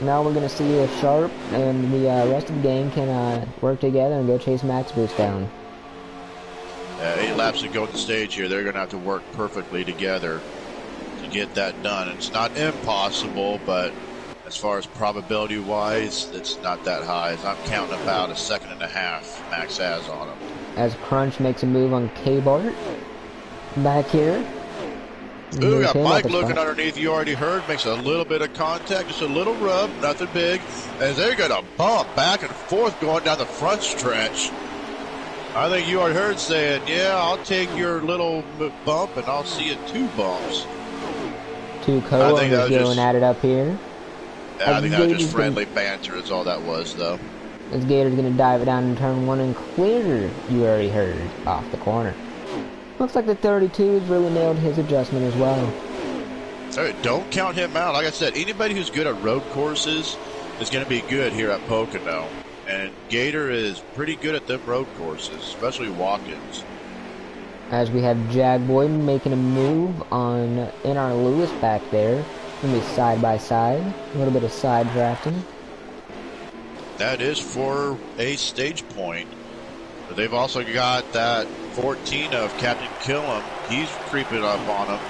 Speaker 1: Now we're going to see if Sharp and the rest of the gang can work together and go chase Max Boost down.
Speaker 3: 8 laps to go at the stage here. They're going to have to work perfectly together to get that done. It's not impossible, but as far as probability-wise, it's not that high. As I'm counting about a 1.5 seconds Max has on him. As
Speaker 1: Crunch makes a move on K-Bart. Back here.
Speaker 3: Ooh, we got Mike looking underneath. You Already Heard. Makes a little bit of contact. Just a little rub. Nothing big. As they're going to bump back and forth going down the front stretch. I think You Already Heard saying, yeah, I'll take your little bump and I'll see you 2 bumps.
Speaker 1: 2 co-owners going at it up here.
Speaker 3: Yeah, I think that was just friendly banter is all that was, though.
Speaker 1: As Gator's going to dive it down in turn 1 and clear You Already Heard off the corner. Looks like the 32 has really nailed his adjustment as well.
Speaker 3: Hey, don't count him out. Like I said, anybody who's good at road courses is going to be good here at Pocono. And Gator is pretty good at them road courses, especially walk-ins.
Speaker 1: As we have Jagboy making a move on NR Lewis back there. Going to be side by side. A little bit of side drafting.
Speaker 3: That is for a stage point. But they've also got that 14 of Captain Killam. He's creeping up on him.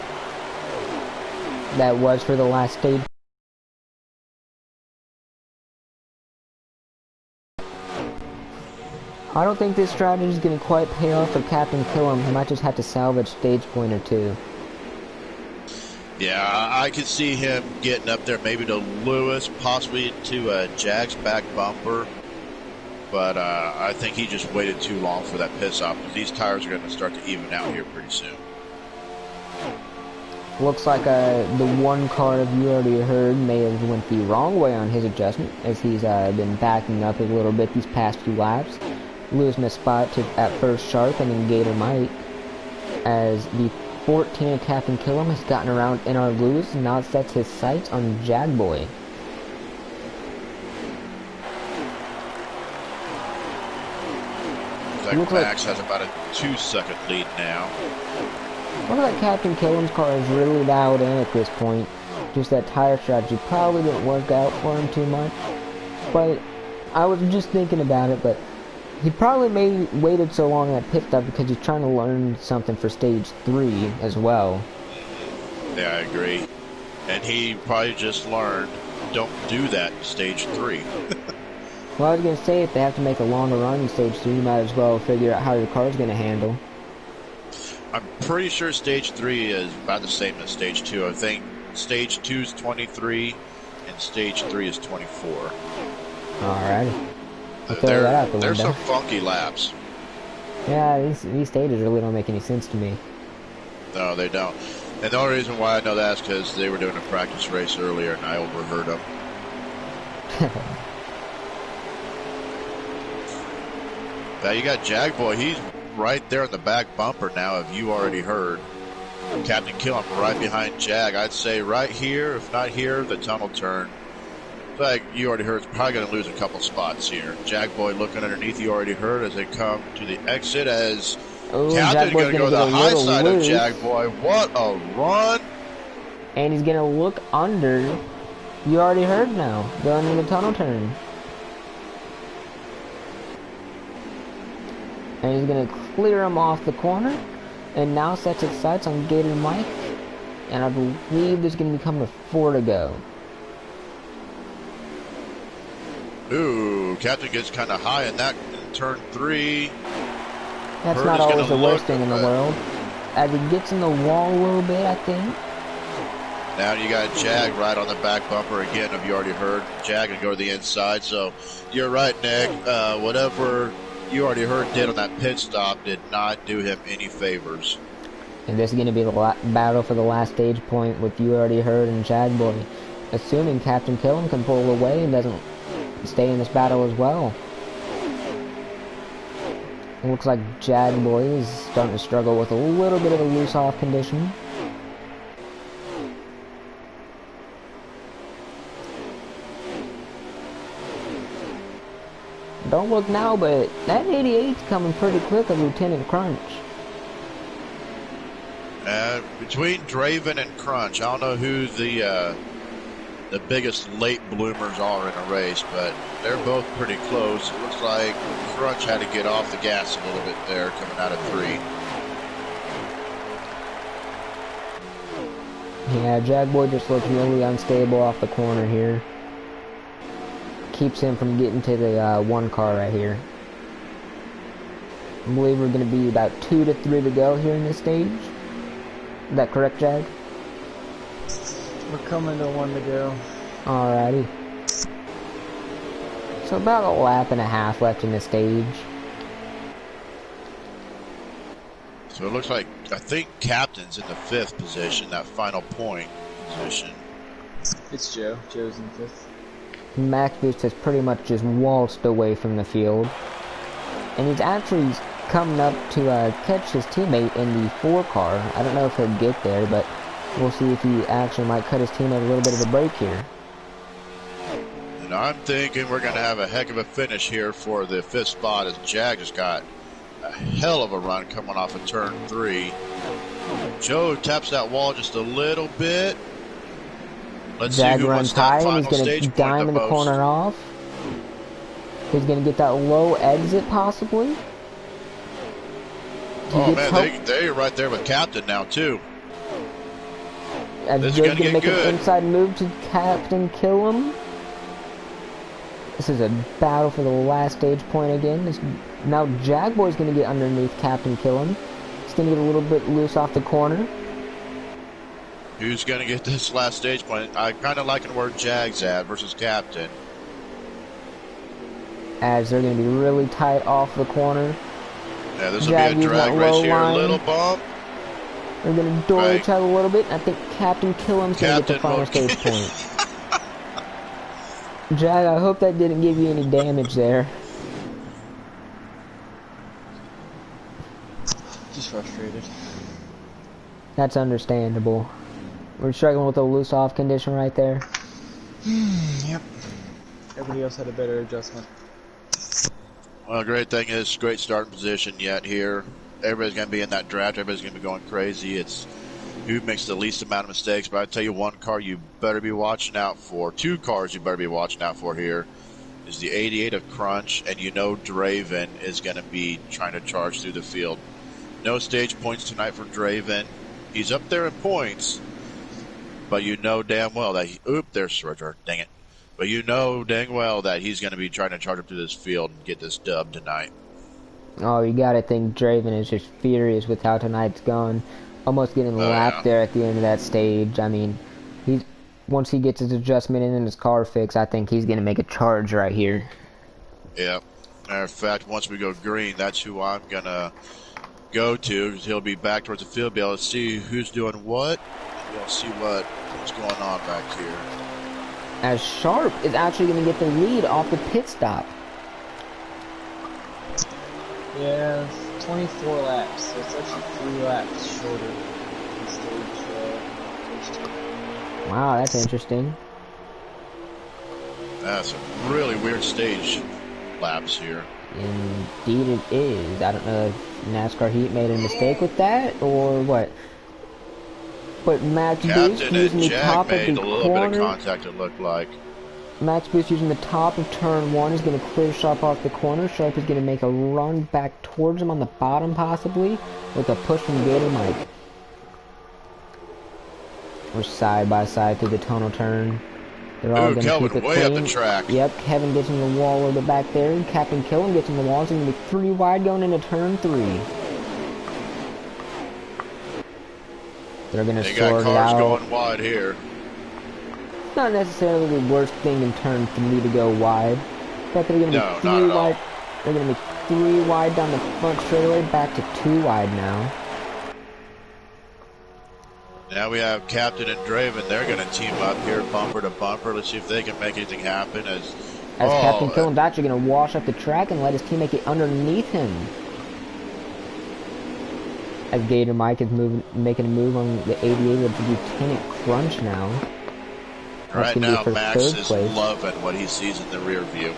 Speaker 1: That was for the last stage. I don't think this strategy is going to quite pay off for Captain Killam. He might just have to salvage stage point or 2.
Speaker 3: Yeah, I could see him getting up there maybe to Lewis, possibly to Jag's back bumper. But I think he just waited too long for that pit stop because these tires are going to start to even out here pretty soon.
Speaker 1: Looks like the 1 car of You Already Heard may have went the wrong way on his adjustment as he's been backing up a little bit these past few laps. Losing a spot to at first Sharp and then Gator Mike. As the 14 of Captain Killam has gotten around NR Lewis and now sets his sights on Jagboy.
Speaker 3: Max has about a 2-second lead now.
Speaker 1: Looks like Captain Killam's car is really dialed in at this point. Just that tire strategy probably didn't work out for him too much. But I was just thinking about it, but He probably waited so long at pit stop because he's trying to learn something for stage 3 as well.
Speaker 3: Yeah, I agree. And he probably just learned, don't do that in stage 3.
Speaker 1: Well, I was going to say, if they have to make a longer run in stage 3, you might as well figure out how your car's going to handle.
Speaker 3: I'm pretty sure stage 3 is about the same as stage 2. I think stage 2 is 23 and stage 3 is 24.
Speaker 1: Alrighty. I'll throw that out the window.
Speaker 3: There's some funky laps.
Speaker 1: Yeah, these stages really don't make any sense to me.
Speaker 3: No, they don't. And the only reason why I know that is because they were doing a practice race earlier and I overheard them. Now you got Jagboy. He's right there in the back bumper now, if you already heard. Captain Killam right behind Jag. I'd say right here, if not here, the tunnel turn. Like you already heard, it's probably going to lose a couple spots here. Jagboy looking underneath, you already heard, as they come to the exit, as Captain's going to go to the high side of Jagboy. What a run!
Speaker 1: And he's going to look under. You already heard now, going in the tunnel turn. And he's going to clear him off the corner. And now sets his sights on Gator Mike. And I believe there's going to become a 4 to go.
Speaker 3: Ooh, Captain gets kind of high in that in turn 3.
Speaker 1: That's not always the worst thing in the world. As he gets in the wall a little bit, I think.
Speaker 3: Now you got Jag right on the back bumper again, have you already heard? Jag and go to the inside, so you're right, Nick. Whatever you already heard did on that pit stop did not do him any favors.
Speaker 1: And this is going to be the battle for the last stage point with You Already Heard and Jagboy. Assuming Captain Killam can pull away and doesn't stay in this battle as well. It looks like Jagboy is starting to struggle with a little bit of a loose off condition. Don't look now, but that 88's coming pretty quick of Lieutenant Crunch.
Speaker 3: Between Draven and Crunch, I don't know who the biggest late bloomers are in a race, but they're both pretty close. It looks like Crunch had to get off the gas a little bit there coming out of 3.
Speaker 1: Yeah, Jagboy just looks really unstable off the corner here. Keeps him from getting to the 1 car right here. I believe we're going to be about 2 to 3 to go here in this stage. Is that correct, Jag?
Speaker 2: We're coming to 1 to go.
Speaker 1: Alrighty. So about a lap and a half left in the stage.
Speaker 3: So it looks like, I think Captain's in the 5th position, that final point position.
Speaker 2: It's Joe. Joe's in 5th.
Speaker 1: Max Boost has pretty much just waltzed away from the field. And he's actually coming up to catch his teammate in the 4 car. I don't know if he'll get there, but we'll see if he actually might cut his teammate a little bit of a break here.
Speaker 3: And I'm thinking we're going to have a heck of a finish here for the 5th spot, as Jag just got a hell of a run coming off of turn 3. Joe taps that wall just a little bit. Let's see who wants that final stage point.
Speaker 1: He's going to diamond the corner off. He's going to get that low exit, possibly.
Speaker 3: Oh man, they're right there with Captain now too.
Speaker 1: This is going to make an inside move to Captain Killam. This is a battle for the last stage point again. Now Jagboy's going to get underneath Captain Killam. He's going to get a little bit loose off the corner.
Speaker 3: Who's going to get this last stage point? I kind of liking where Jag's at versus Captain.
Speaker 1: As they're going to be really tight off the corner.
Speaker 3: Yeah, this will be a drag race here, a little bump.
Speaker 1: They're going to door each other a little bit. I think Captain Killam's going to get the final stage point. Jag, I hope that didn't give you any damage there.
Speaker 2: Just frustrated.
Speaker 1: That's understandable. We're struggling with a loose off condition right there.
Speaker 2: Yep. Everybody else had a better adjustment.
Speaker 3: Well, the great thing is, great starting position yet here. Everybody's going to be in that draft. Everybody's going to be going crazy. It's who makes the least amount of mistakes. But I tell you, 1 car you better be watching out for. 2 cars you better be watching out for here. is the 88 of Crunch, and you know Draven is going to be trying to charge through the field. No stage points tonight for Draven. He's up there in points, but you know damn well that there's Surger, dang it. But you know dang well that he's going to be trying to charge up through this field and get this dub tonight.
Speaker 1: Oh, you gotta think Draven is just furious with how tonight's gone. Almost getting lapped there at the end of that stage. I mean, once he gets his adjustment in and his car fixed, I think he's gonna make a charge right here.
Speaker 3: Yeah. Matter of fact, once we go green, that's who I'm gonna go to. He'll be back towards the field, be able to see who's doing what, and you'll see what's going on back here.
Speaker 1: As Sharp is actually gonna get the lead off the pit stop.
Speaker 2: Yeah, 24 laps, so it's actually 3 laps shorter than stage 2.
Speaker 1: Wow, that's interesting.
Speaker 3: That's a really weird stage laps here.
Speaker 1: Indeed it is. I don't know if NASCAR Heat made a mistake with that, or what. But Max Boost using the top of the corner.
Speaker 3: A little bit of contact, it looked like.
Speaker 1: Max Boost using the top of turn 1 is going to clear Sharp off the corner. Sharp is going to make a run back towards him on the bottom, possibly, with a push from Gator Mike. We're side by side through the tunnel turn. They're all going to keep it
Speaker 3: way
Speaker 1: clean.
Speaker 3: Up the track.
Speaker 1: Yep, Kevin gets in the wall a little bit back there. Captain Killen gets in the wall. It's going to be 3 wide going into turn 3. They're going to sort it out.
Speaker 3: They got cars going wide here.
Speaker 1: Not necessarily the worst thing in turn 3 to go wide, but they're going to be 3 wide. They're going to be 3 wide down the front straightaway, back to 2 wide now.
Speaker 3: Now we have Captain and Draven. They're going to team up here, bumper to bumper. Let's see if they can make anything happen. As
Speaker 1: Captain Killen's actually going to wash up the track and let his teammate get underneath him. As Gator Mike is making a move on the 88 with Lieutenant Crunch now.
Speaker 3: Right now, Max is loving what he sees in the rear view.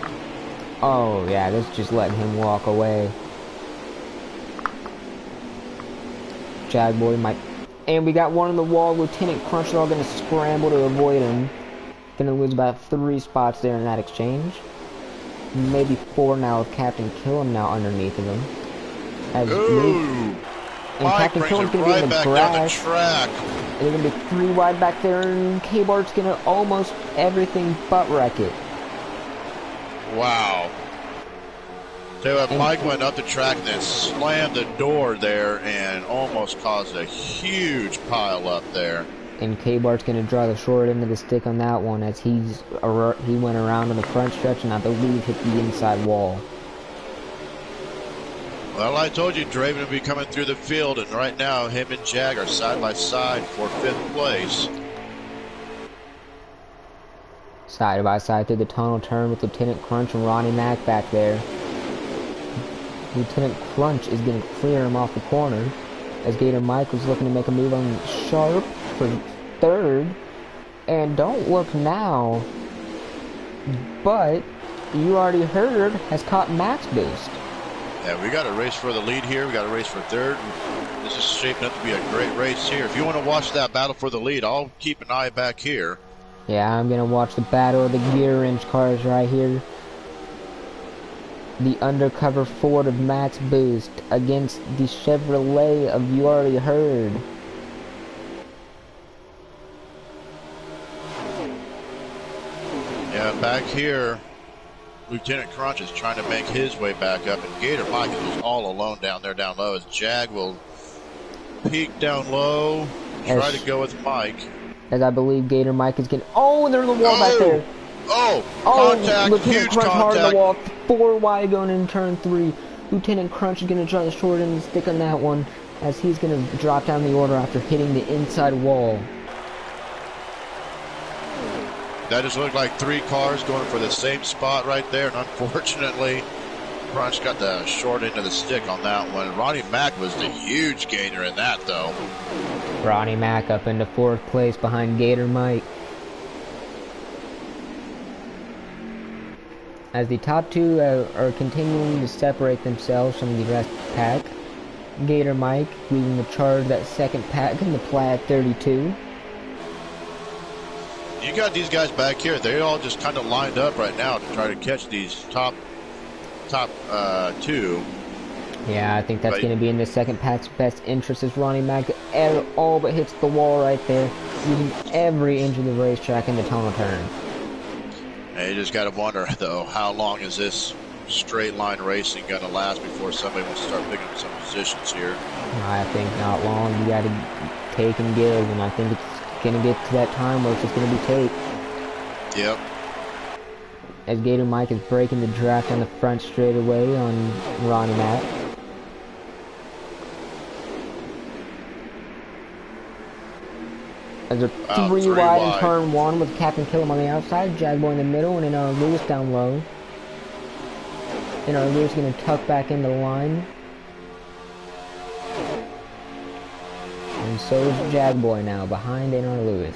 Speaker 1: Oh, yeah, that's just letting him walk away. Jagboy might... And we got one on the wall. Lieutenant Crunch, they're all going to scramble to avoid him. Going to lose about 3 spots there in that exchange. Maybe 4 now with Captain Killen now underneath of him. And Captain Killen's going to be in the crash. And they're going to be 3 wide back there, and K-Bart's going to almost everything but wreck it.
Speaker 3: Wow. Tell you what, Mike went up the track and then slammed the door there and almost caused a huge pile up there.
Speaker 1: And K-Bart's going to draw the short end of the stick on that one as he went around on the front stretch and I believe hit the inside wall.
Speaker 3: Well, I told you Draven would be coming through the field, and right now him and Jag are side by side for 5th place.
Speaker 1: Side by side through the tunnel turn with Lieutenant Crunch and Ronnie Mack back there. Lieutenant Crunch is going to clear him off the corner as Gator Mike was looking to make a move on Sharp for 3rd. And don't look now, but you already heard has caught Max Boost.
Speaker 3: Yeah, we got a race for the lead here. We got a race for 3rd. This is shaping up to be a great race here. If you want to watch that battle for the lead, I'll keep an eye back here.
Speaker 1: Yeah, I'm going to watch the battle of the gear wrench cars right here. The undercover Ford of Max Boost against the Chevrolet of You Already Heard.
Speaker 3: Yeah, back here, Lieutenant Crunch is trying to make his way back up, and Gator Mike is all alone down there down low as Jag will peek down low, try to go with Mike.
Speaker 1: As I believe Gator Mike is getting... Oh, and there's the wall back there.
Speaker 3: Contact,
Speaker 1: Lieutenant
Speaker 3: huge
Speaker 1: Crunch
Speaker 3: contact.
Speaker 1: hard on the wall, 4 wide going in turn 3. Lieutenant Crunch is going to draw the short end and stick on that one as he's going to drop down the order after hitting the inside wall.
Speaker 3: That just looked like 3 cars going for the same spot right there, and unfortunately, Crunch got the short end of the stick on that one. Ronnie Mack was the huge gainer in that, though.
Speaker 1: Ronnie Mack up into 4th place behind Gator Mike. As the top 2 are continuing to separate themselves from the rest of the pack. Gator Mike leading the charge that 2nd pack in the Plaid 32.
Speaker 3: you got these guys back here. They all just kind of lined up right now to try to catch these top two.
Speaker 1: Yeah, I think that's going to be in the second pack's best interest as Ronnie Mac all but hits the wall right there, using every inch of the racetrack in the tunnel turn.
Speaker 3: And you just got to wonder, though, how long is this straight line racing going to last before somebody wants to start picking up some positions here?
Speaker 1: I think not long. You got to take and give, and I think it's going to get to that time where it's just going to be take.
Speaker 3: Yep.
Speaker 1: As Gator Mike is breaking the draft on the front straightaway on Ronnie Mac. As a three wide in turn one with Captain Killam on the outside, Jagboy in the middle, and then Lewis down low. And Lewis going to tuck back into the line. And so is Jagboy now, behind NR Lewis.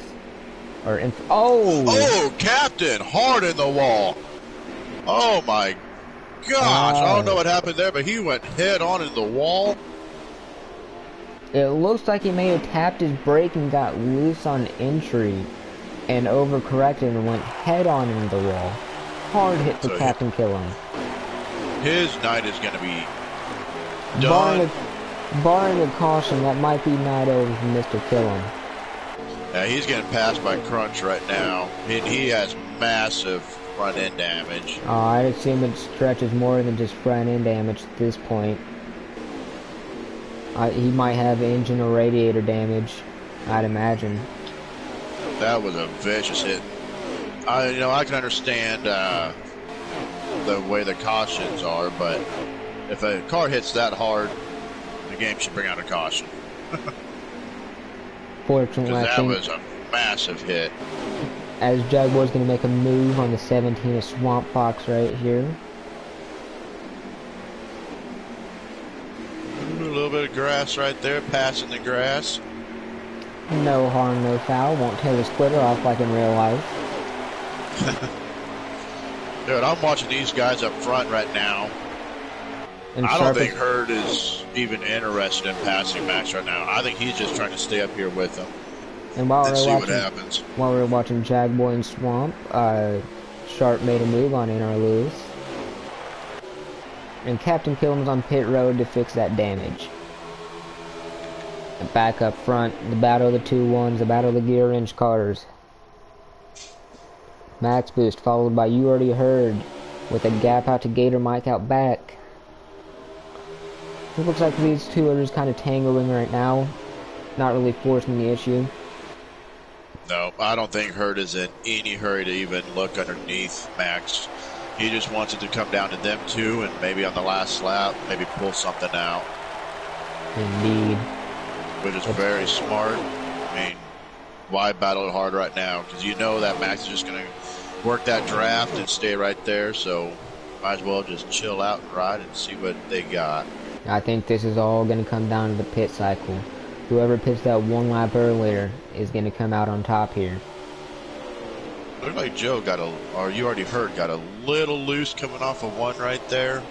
Speaker 3: Oh, Captain, hard in the wall. Oh my gosh, I don't know what happened there, but he went head on in the wall.
Speaker 1: It looks like he may have tapped his brake and got loose on entry and overcorrected and went head on into the wall. Hard hit for Captain Killam.
Speaker 3: His night is going to be done.
Speaker 1: Barring a caution, that might be night over for Mr. Killam.
Speaker 3: Yeah, he's getting passed by Crunch right now. He has massive front end damage.
Speaker 1: I'd assume it stretches more than just front end damage at this point. He might have engine or radiator damage, I'd imagine.
Speaker 3: That was a vicious hit. I can understand the way the cautions are, but if a car hits that hard, the game should bring out a caution.
Speaker 1: Fortunately,
Speaker 3: that was a massive hit.
Speaker 1: As Jaguar's going to make a move on the 17 of Swamp Fox right here.
Speaker 3: A little bit of grass right there, passing the grass.
Speaker 1: No harm, no foul. Won't tear the splitter off like in real life.
Speaker 3: Dude, I'm watching these guys up front right now. And I don't think Hurd is even interested in passing Max right now. I think he's just trying to stay up here with him and see what happens.
Speaker 1: While we were watching Jagboy and Swamp, Sharp made a move on NR Lewis. And Captain Killam's on pit road to fix that damage. And back up front, the battle of the 2-1s, the battle of the gear wrench cars. Max Boost followed by You Already Heard with a gap out to Gator Mike out back. It looks like these two are just kind of tangling right now, not really forcing the issue.
Speaker 3: No, I don't think Hurd is in any hurry to even look underneath Max. He just wants it to come down to them two, and maybe on the last lap, maybe pull something out.
Speaker 1: Indeed.
Speaker 3: Which is very smart. I mean, why battle it hard right now? Because you know that Max is just going to work that draft and stay right there, so might as well just chill out and ride and see what they got.
Speaker 1: I think this is all going to come down to the pit cycle. Whoever pits that one lap earlier is going to come out on top here.
Speaker 3: Looked like Joe got or You Already Heard, got a little loose coming off of one right there.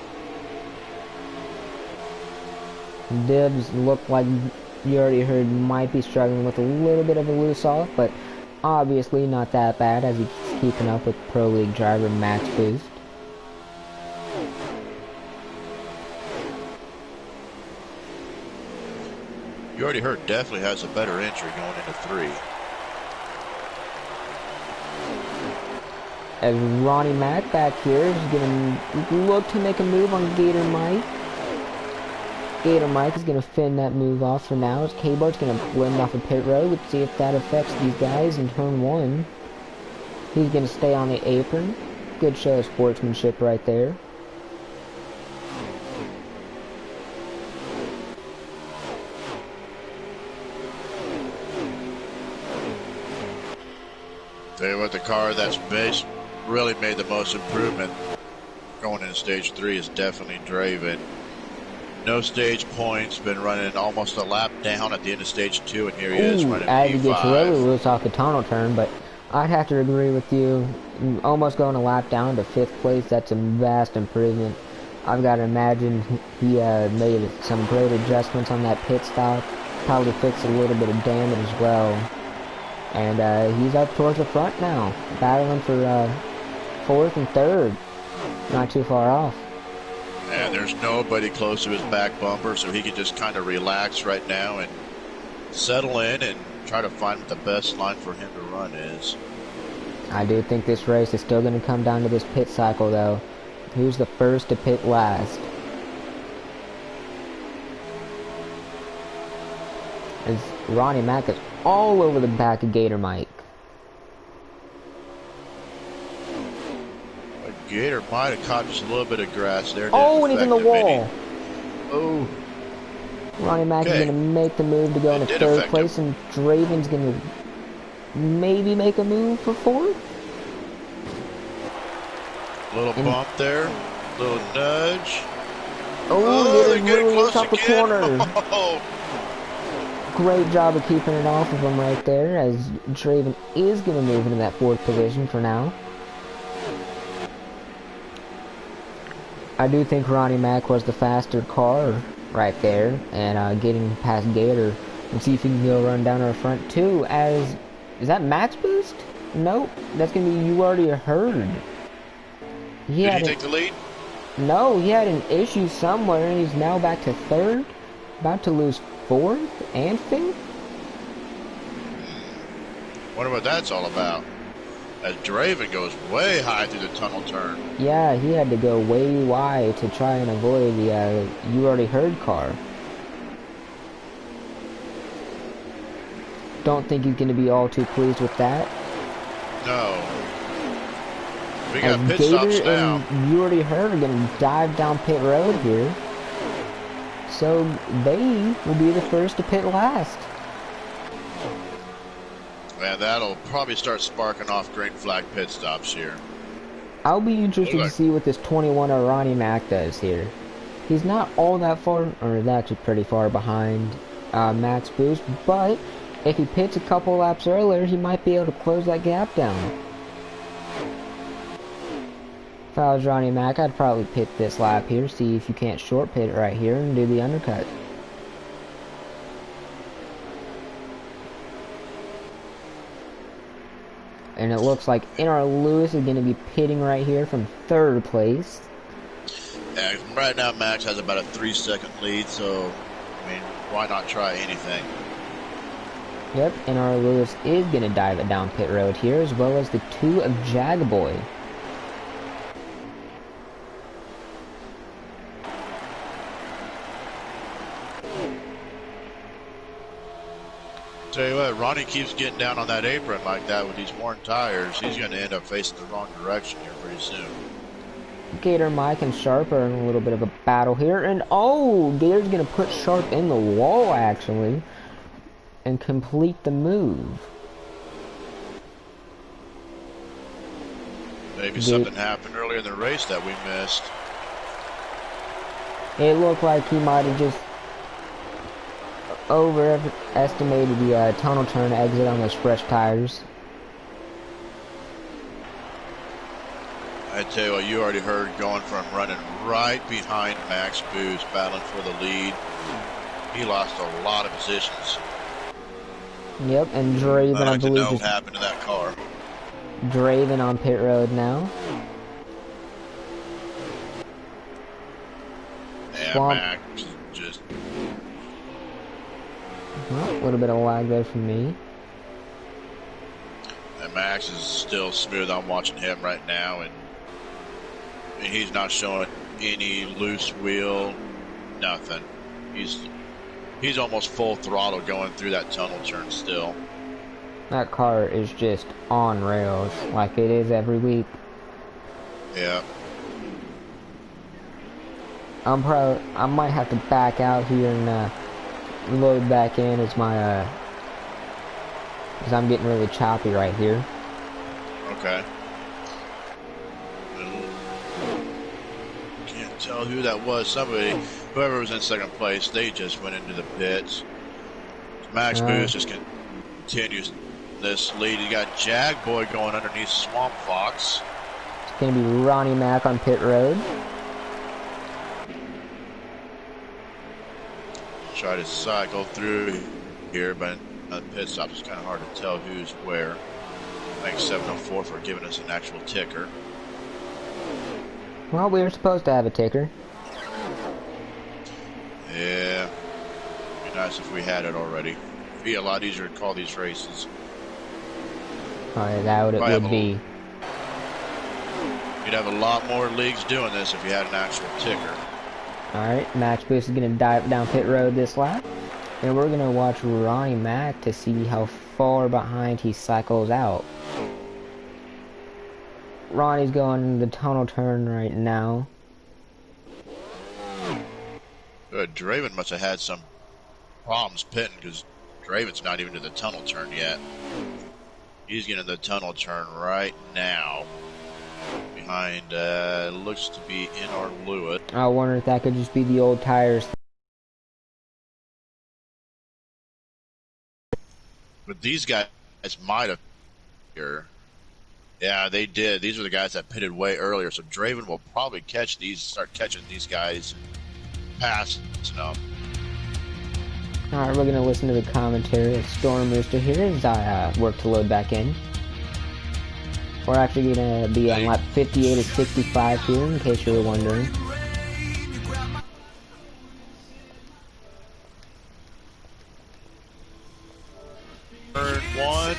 Speaker 1: Dibs looked like You Already Heard might be struggling with a little bit of a loose off, but obviously not that bad as he's keeping up with Pro League driver Max Boost.
Speaker 3: You Already Heard definitely has a better entry going into 3.
Speaker 1: As Ronnie Mac back here is going to look to make a move on Gator Mike. Gator Mike is going to fend that move off for now as K-Bart's going to blend off a pit road. Let's see if that affects these guys in turn 1. He's going to stay on the apron. Good show of sportsmanship right there.
Speaker 3: Tell you what, the car that's really made the most improvement going into stage 3 is definitely Draven. No stage points, been running almost a lap down at the end of stage 2, and here he is running
Speaker 1: as
Speaker 3: P5.
Speaker 1: he gets really loose off the tunnel turn, but I'd have to agree with you. Almost going a lap down to 5th place, that's a vast improvement. I've got to imagine he made some great adjustments on that pit stop. Probably fixed a little bit of damage as well. And he's up towards the front now, battling for fourth and third. Not too far off.
Speaker 3: And there's nobody close to his back bumper, so he can just kind of relax right now and settle in and try to find what the best line for him to run is.
Speaker 1: I do think this race is still going to come down to this pit cycle, though. Who's the first to pit last? As Ronnie Mack is all over the back of Gator Mike.
Speaker 3: Gator might have caught just a little bit of grass there.
Speaker 1: Oh, and he's in the wall.
Speaker 3: Oh.
Speaker 1: Ronnie Mack is going to make the move to go into third place, and Draven's going to maybe make a move for fourth.
Speaker 3: Little bump there, little nudge.
Speaker 1: Oh, they're really
Speaker 3: close
Speaker 1: top the corner.
Speaker 3: Oh.
Speaker 1: Great job of keeping it off of him right there, as Draven is going to move into that fourth position for now. I do think Ronnie Mack was the faster car right there, and getting past Gator, and see if he can go run down our front too. As is that max boost? Nope, that's gonna be You Already Heard.
Speaker 3: Did he take the lead?
Speaker 1: No, he had an issue somewhere, and he's now back to third, about to lose fourth and fifth.
Speaker 3: Wonder what that's all about. As Draven goes way high through the tunnel turn.
Speaker 1: Yeah, he had to go way wide to try and avoid the You Already Heard car. Don't think he's going to be all too pleased with that.
Speaker 3: No. We got
Speaker 1: As
Speaker 3: pit
Speaker 1: Gator
Speaker 3: stops now.
Speaker 1: and You Already Heard are going to dive down pit road here. So they will be the first to pit last.
Speaker 3: Man, that'll probably start sparking off green flag pit stops here.
Speaker 1: I'll be interested to see what this 21er Ronnie Mack does here. He's not all that far, or that's pretty far behind Max Boost, but if he pits a couple laps earlier, he might be able to close that gap down. If I was Ronnie Mack, I'd probably pit this lap here, see if you can't short pit right here and do the undercut. And it looks like NARL Lewis is going to be pitting right here from third place.
Speaker 3: Yeah, right now Max has about a 3-second lead, so, I mean, why not try anything?
Speaker 1: Yep, NARL Lewis is going to dive it down pit road here, as well as the two of Jagboy.
Speaker 3: Tell you what, Ronnie keeps getting down on that apron like that with these worn tires. He's going to end up facing the wrong direction here pretty soon.
Speaker 1: Gator Mike and Sharp are in a little bit of a battle here, and oh, Gator's going to put Sharp in the wall actually, and complete the move.
Speaker 3: Maybe something happened earlier in the race that we missed.
Speaker 1: It looked like he might have just overestimated the tunnel turn exit on those fresh tires.
Speaker 3: I tell you what, You Already Heard going from running right behind Max Boost, battling for the lead. He lost a lot of positions.
Speaker 1: Yep, and Draven,
Speaker 3: I'd
Speaker 1: I
Speaker 3: like to
Speaker 1: believe,
Speaker 3: know
Speaker 1: just
Speaker 3: what happened to that car.
Speaker 1: Draven on pit road now.
Speaker 3: Yeah,
Speaker 1: Swamp.
Speaker 3: Max just...
Speaker 1: Well, a little bit of lag there from me.
Speaker 3: And Max is still smooth. I'm watching him right now, and he's not showing any loose wheel, nothing. He's almost full throttle going through that tunnel turn still.
Speaker 1: That car is just on rails, like it is every week.
Speaker 3: Yeah.
Speaker 1: I might have to back out here and load back in as my because I'm getting really choppy right here.
Speaker 3: Okay. Can't tell who that was. Whoever was in second place, they just went into the pits. Max Boost just continues this lead. You got Jagboy going underneath Swamp Fox.
Speaker 1: It's gonna be Ronnie Mack on pit road.
Speaker 3: Try to cycle through here, but Pit stops. It's kind of hard to tell who's where. Thanks 704 for giving us an actual ticker.
Speaker 1: Well, we were supposed to have a ticker.
Speaker 3: Yeah. It'd be nice if we had it already. It'd be a lot easier to call these races.
Speaker 1: Oh, yeah, that would be.
Speaker 3: You'd have a lot more leagues doing this if you had an actual ticker.
Speaker 1: Alright, Max Boost is going to dive down pit road this lap. And we're going to watch Ronnie Mac to see how far behind he cycles out. Ronnie's going in the tunnel turn right now.
Speaker 3: Draven must have had some problems pitting because Draven's not even to the tunnel turn yet. He's getting the tunnel turn right now. Behind, looks to be NARL.
Speaker 1: I wonder if that could just be the old tires.
Speaker 3: But these guys might have here. Yeah, they did. These are the guys that pitted way earlier. So Draven will probably start catching these guys, passing them.
Speaker 1: Alright, we're gonna listen to the commentary of Storm Rooster here as I work to load back in. We're actually gonna be on lap 58 of 65 here, in case you were wondering.
Speaker 3: Turn one.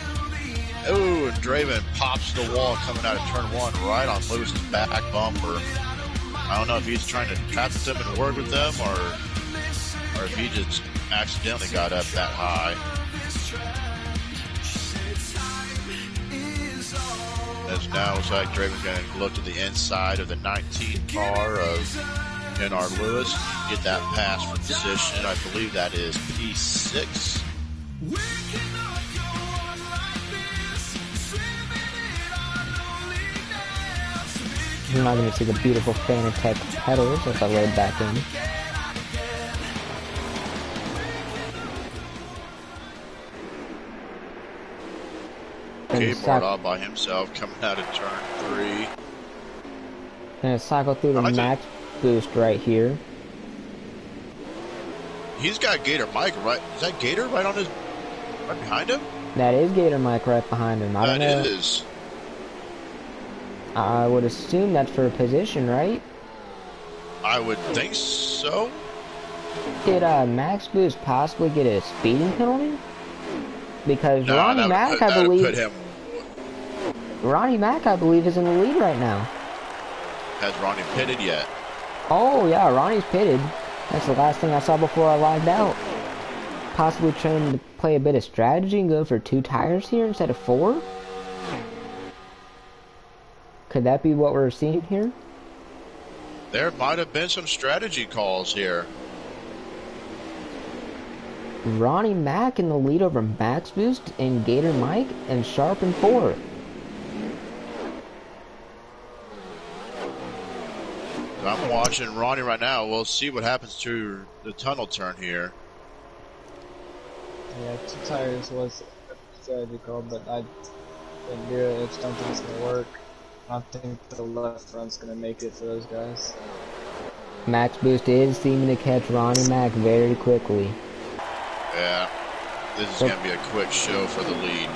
Speaker 3: Ooh, and Draven pops the wall coming out of turn one right on Lewis's back bumper. I don't know if he's trying to trap them and work with them, or if he just accidentally got up that high. As now looks like Draven's going to look to the inside of the 19 car of NARL. Get that pass for position. I believe that is P6.
Speaker 1: You're not going to see the beautiful Fanatec pedals as I load back in.
Speaker 3: Keyboard all by himself coming out of turn 3.
Speaker 1: Gonna cycle through the Max Boost right here.
Speaker 3: He's got Gator Mike right. Is that Gator right behind him?
Speaker 1: That is Gator Mike right behind him. I don't know.
Speaker 3: That is.
Speaker 1: I would assume that's for a position, right?
Speaker 3: I would think so.
Speaker 1: Did Max Boost possibly get a speeding penalty? Because no, Ronnie Mac, I believe, is in the lead right now.
Speaker 3: Has Ronnie pitted yet?
Speaker 1: Oh yeah, Ronnie's pitted. That's the last thing I saw before I logged out. Possibly trying to play a bit of strategy and go for 2 tires here instead of 4? Could that be what we're seeing here?
Speaker 3: There might have been some strategy calls here.
Speaker 1: Ronnie Mac in the lead over Max Boost and Gator Mike and Sharp in 4th.
Speaker 3: I'm watching Ronnie right now. We'll see what happens to the tunnel turn here.
Speaker 2: Yeah, 2 tires was a strategy call, but I didn't do it. I just don't think it's going to work. I don't think the left front's going to make it for those guys.
Speaker 1: Max Boost is seeming to catch Ronnie Mac very quickly.
Speaker 3: Yeah, this is going to be a quick show for the lead.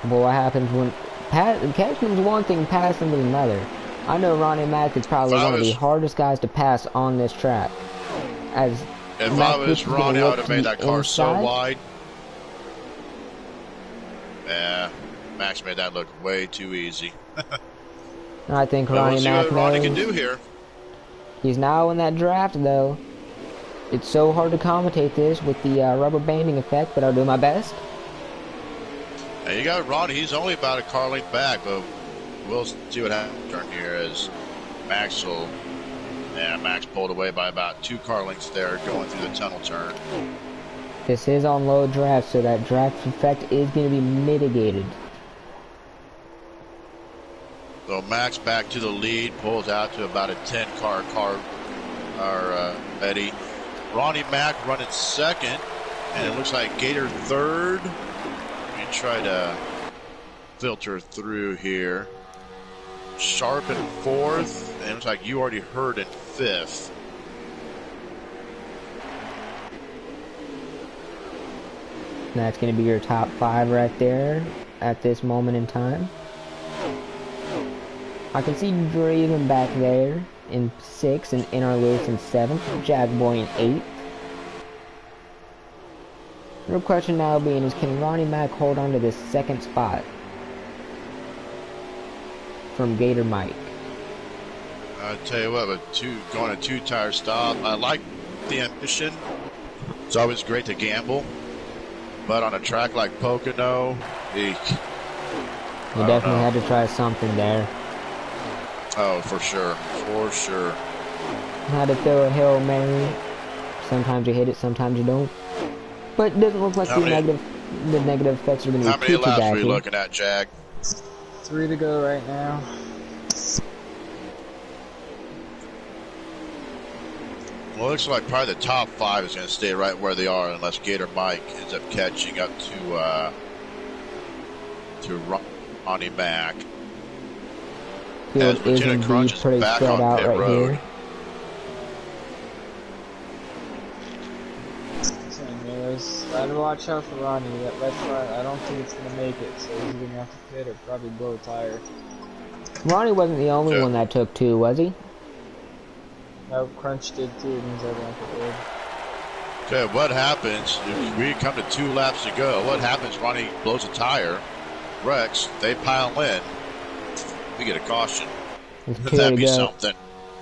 Speaker 1: Well, what happens when catching's one thing, passing is another. I know Ronnie Mac is probably one of the hardest guys to pass on this track. As
Speaker 3: if I was Ronnie, I would have made that car so wide. Yeah, Max made that look way too easy.
Speaker 1: I think Ronnie Mac knows.
Speaker 3: Ronnie can do here.
Speaker 1: He's now in that draft, though. It's so hard to commentate this with the rubber banding effect, but I'll do my best.
Speaker 3: Hey, you got Ronnie. He's only about a car length back, but we'll see what happens here as Max pulled away by about 2 car lengths there going through the tunnel turn.
Speaker 1: This is on low draft, so that draft effect is going to be mitigated.
Speaker 3: So Max back to the lead, pulls out to about a 10 car Eddie. Ronnie Mac running 2nd, and it looks like Gator 3rd. Let me try to filter through here. Sharp in 4th, and it looks like you already heard in 5th.
Speaker 1: And that's going to be your top 5 right there at this moment in time. I can see Draven back there in 6th and NARL in 7th, Jackboy in 8th. The real question now being is, can Ronnie Mac hold on to this 2nd spot from Gator Mike?
Speaker 3: I tell you what, going a 2-tire stop, I like the ambition. It's always great to gamble, but on a track like Pocono,
Speaker 1: you definitely had to try something there.
Speaker 3: Oh, for sure, for sure.
Speaker 1: Had to throw a Hail Mary. Sometimes you hit it, sometimes you don't. But it doesn't look like the negative effects are going to be too bad.
Speaker 3: How many laps are you looking at, Jag?
Speaker 2: 3 to go right now.
Speaker 3: Well, it looks like probably the top 5 is going to stay right where they are unless Gator Mike ends up catching up to Ronnie Mac.
Speaker 1: Field is indeed pretty spread out right here.
Speaker 2: I'd watch out for Ronnie. That left front, I don't think it's going to make it, so he's going to have to pit or probably blow a tire.
Speaker 1: Ronnie wasn't the only one that took 2, was he?
Speaker 2: No, Crunch did too, it means everyone did.
Speaker 3: Okay, what happens if we come to 2 laps to go? What happens? Ronnie blows a tire, wrecks, they pile in, we get a caution. That'd be something.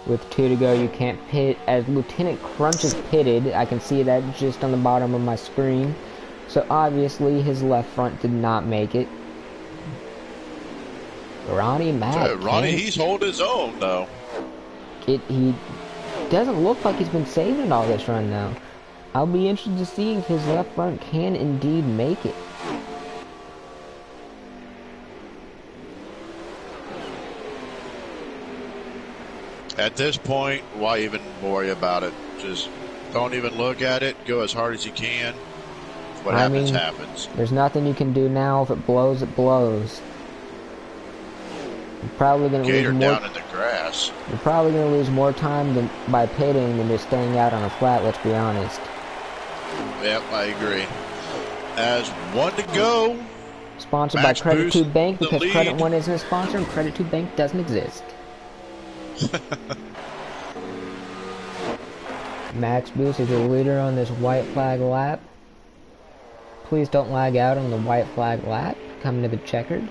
Speaker 1: With 2 to go, you can't pit. As Lieutenant Crunch is pitted, I can see that just on the bottom of my screen. So obviously his left front did not make it. Ronnie Mac.
Speaker 3: Ronnie, he's holding his own though.
Speaker 1: He doesn't look like he's been saving all this run though. I'll be interested to see if his left front can indeed make it.
Speaker 3: At this point, why even worry about it? Just don't even look at it. Go as hard as you can. What happens, happens.
Speaker 1: There's nothing you can do now. If it blows, it blows. You're probably going to lose more
Speaker 3: down in the grass.
Speaker 1: You're probably going to lose more time by pitting than just staying out on a flat, let's be honest.
Speaker 3: Yep, I agree. As 1 to go.
Speaker 1: Sponsored by Credit 2 Bank, because Credit 1 isn't a sponsor and Credit 2 Bank doesn't exist. Max Boost is your leader on this white flag lap. Please don't lag out on the white flag lap. Coming to the checkered.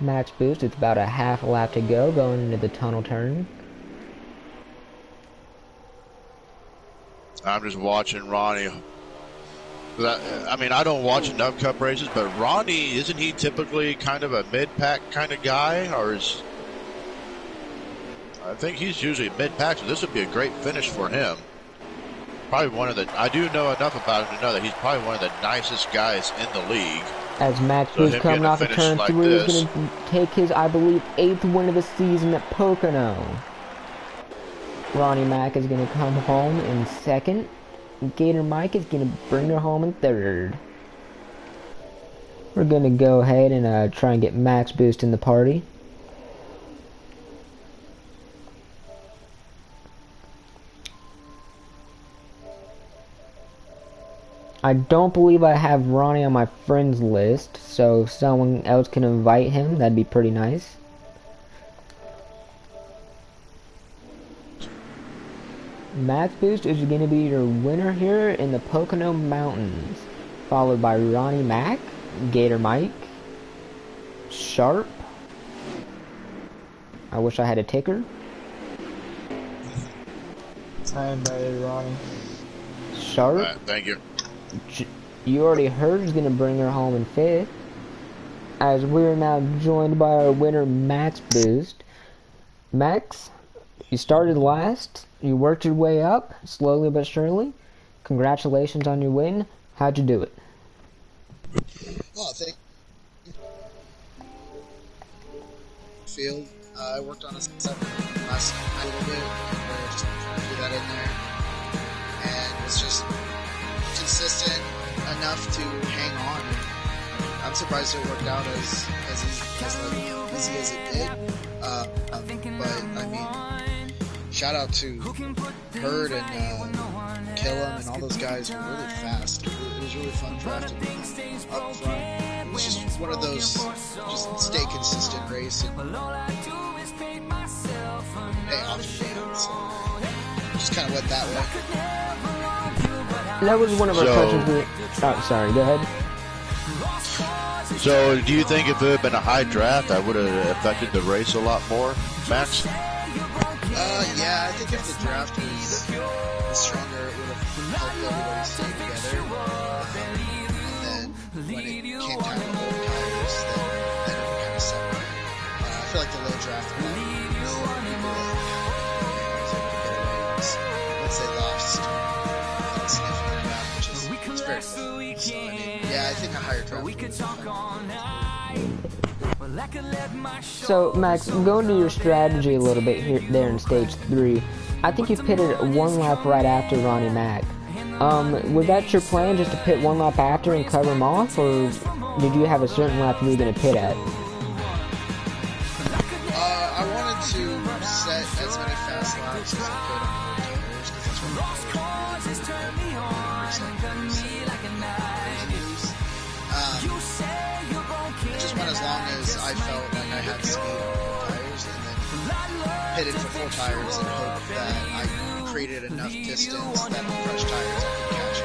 Speaker 1: Max Boost, it's about a half a lap to go, going into the tunnel turn.
Speaker 3: I'm just watching Ronnie. I mean, I don't watch enough Cup races, but Ronnie, isn't he typically kind of a mid-pack kind of guy, or is... I think he's usually mid-pack, so this would be a great finish for him. Probably one of the... I do know enough about him to know that he's probably one of the nicest guys in the league.
Speaker 1: As Max Boost coming off of turn 3 is going to take his, I believe, 8th win of the season at Pocono. Ronnie Mac is going to come home in 2nd. Gator Mike is going to bring her home in 3rd. We're going to go ahead and try and get Max Boost in the party. I don't believe I have Ronnie on my friends list, so if someone else can invite him, that'd be pretty nice. Max Boost is going to be your winner here in the Pocono Mountains, followed by Ronnie Mac, Gator Mike, Sharp. I wish I had a ticker.
Speaker 2: Signed by Ronnie.
Speaker 1: Sharp.
Speaker 3: Thank you.
Speaker 1: You already heard who's going to bring her home in 5th. As we're now joined by our winner, Max Boost. Max, you started last. You worked your way up, slowly but surely. Congratulations on your win. How'd you do it?
Speaker 4: Well, thank you. Field. I worked on a 7 last night a little bit, and just threw that in there. And it's just consistent enough to hang on. I'm surprised it worked out as easy as it did. But I mean, shout out to Hurd and Killam and all those guys were really fast. It was really fun drafting them up front. It's just one of those, just stay consistent race and pay off in the end. So just kind of went that way.
Speaker 1: That was one of our questions. Oh, sorry. Go ahead.
Speaker 3: So, do you think if it had been a high draft, that would have affected the race a lot more, Max?
Speaker 4: Yeah, I think if the draft was stronger, it would have helped everybody stay together. And then when it came time to hold tires, then it would kind of separate. I feel like the low draft would have people once they lost a significant amount, which is very good. So, I mean, yeah, I think a higher draft would have
Speaker 1: So, Max, going to your strategy a little bit here, there in stage 3, I think you pitted one lap right after Ronnie Mack. Was that your plan, just to pit one lap after and cover him off, or did you have a certain lap you were going to pit at?
Speaker 4: I wanted to set as many fast laps as I could on the tires, because that's what I just went as long as I felt like I had speed on 4 tires, and then pitted for 4 tires and hoped that I created enough distance that on fresh tires I could catch it.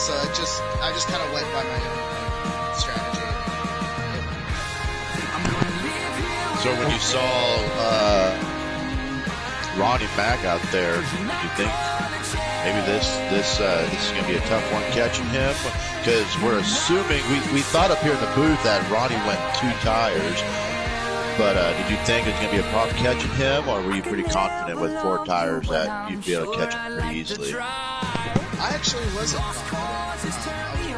Speaker 4: So I just kind of went by my own strategy.
Speaker 3: So when you saw Ronnie Mack out there, did you think maybe this is going to be a tough one catching him? Because we're assuming, we thought up here in the booth that Ronnie went 2 tires, but did you think it was going to be a problem catching him, or were you pretty confident with 4 tires that you'd be able to catch him pretty easily?
Speaker 4: I actually wasn't confident. I was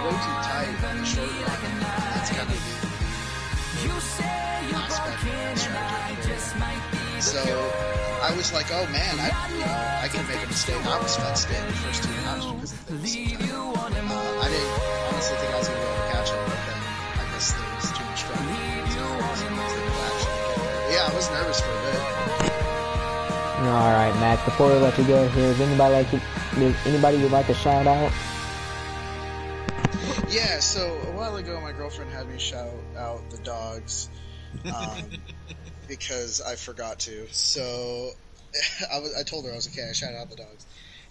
Speaker 4: way too tight on the short run. That's kind of the aspect of my strategy. So I was like, oh man, I can make a mistake. I was fenced in the first 2 laps because of things. I didn't honestly think I was going to be able to catch him, but then I guess there was too much trouble. Yeah, I was nervous for a bit.
Speaker 1: Alright, Max, before we let you go here, is anybody you'd like to shout out?
Speaker 4: Yeah, so a while ago my girlfriend had me shout out the dogs because I forgot to. So I told her I was okay, I shouted out the dogs.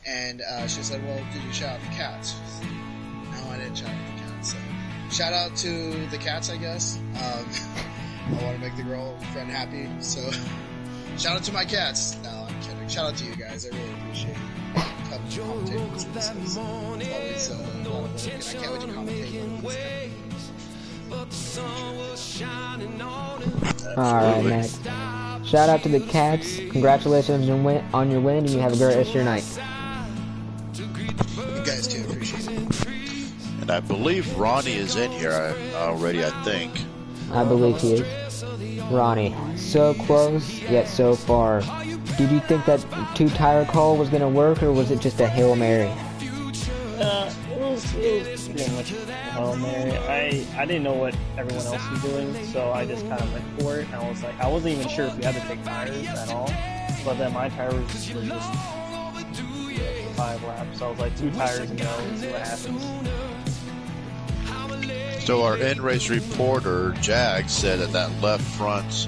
Speaker 4: And she said, well, did you shout out the cats? Said, no, I didn't shout out the cats. So shout out to the cats, I guess. I want to make the girlfriend happy, so shout out to my cats. No, I'm kidding. Shout out to you guys. I really appreciate it. Commentating with this. It's always a lot of work, and I can't wait to commentate.
Speaker 1: Alright, Max. Shout out to the cats. Congratulations on your win, and you have a great rest of your night.
Speaker 4: You guys too, appreciate it.
Speaker 3: And I believe Ronnie is in here already, I think.
Speaker 1: I believe he is. Ronnie, so close, yet so far. Did you think that 2-tire call was going to work, or was it just a Hail Mary?
Speaker 5: It was pretty much a Hail Mary. I didn't know what everyone else was doing, so I just kind of went for it. And I was like, I wasn't even sure if we had to take tires at all, but then my tires were just 5 laps, so I was like, 2 tires and go, and see what happens.
Speaker 3: So our in-race reporter, Jag, said that left front,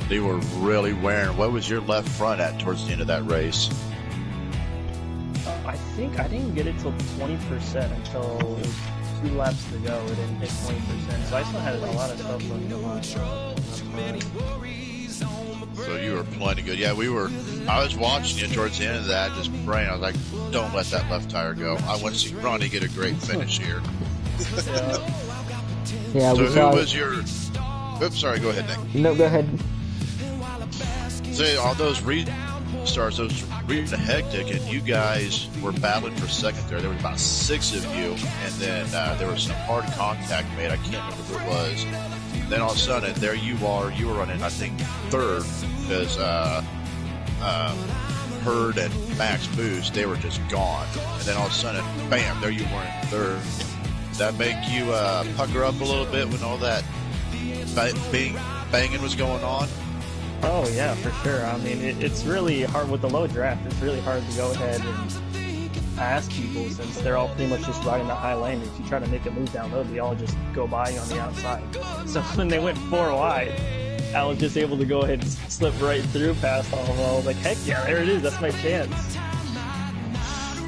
Speaker 3: they were really wearing. What was your left front at towards the end of that race?
Speaker 5: I think I didn't get it till 20% until it was 2 laps to go. It didn't hit 20%, so I still had a lot of stuff left on.
Speaker 3: So you were plenty good. Yeah, I was watching you towards the end of that, just praying. I was like, don't let that left tire go. I want to see Ronnie get a great finish here.
Speaker 1: Yeah,
Speaker 3: so who was your... Oops, sorry, go ahead, Nick.
Speaker 1: No, go ahead.
Speaker 3: So all those restarts, those really hectic, and you guys were battling for second there. There were about 6 of you, and then there was some hard contact made. I can't remember who it was. Then all of a sudden, there you are. You were running, I think, 3rd, because Herd and Max Boost, they were just gone. And then all of a sudden, bam, there you were in 3rd. Did that make you pucker up a little bit when all that banging was going on?
Speaker 5: Oh yeah, for sure. I mean, it's really hard with the low draft. It's really hard to go ahead and pass people since they're all pretty much just riding the high lane. If you try to make a move down low, they all just go by you on the outside. So when they went 4 wide, I was just able to go ahead and slip right through past all of them. I was like, heck yeah, there it is. That's my chance.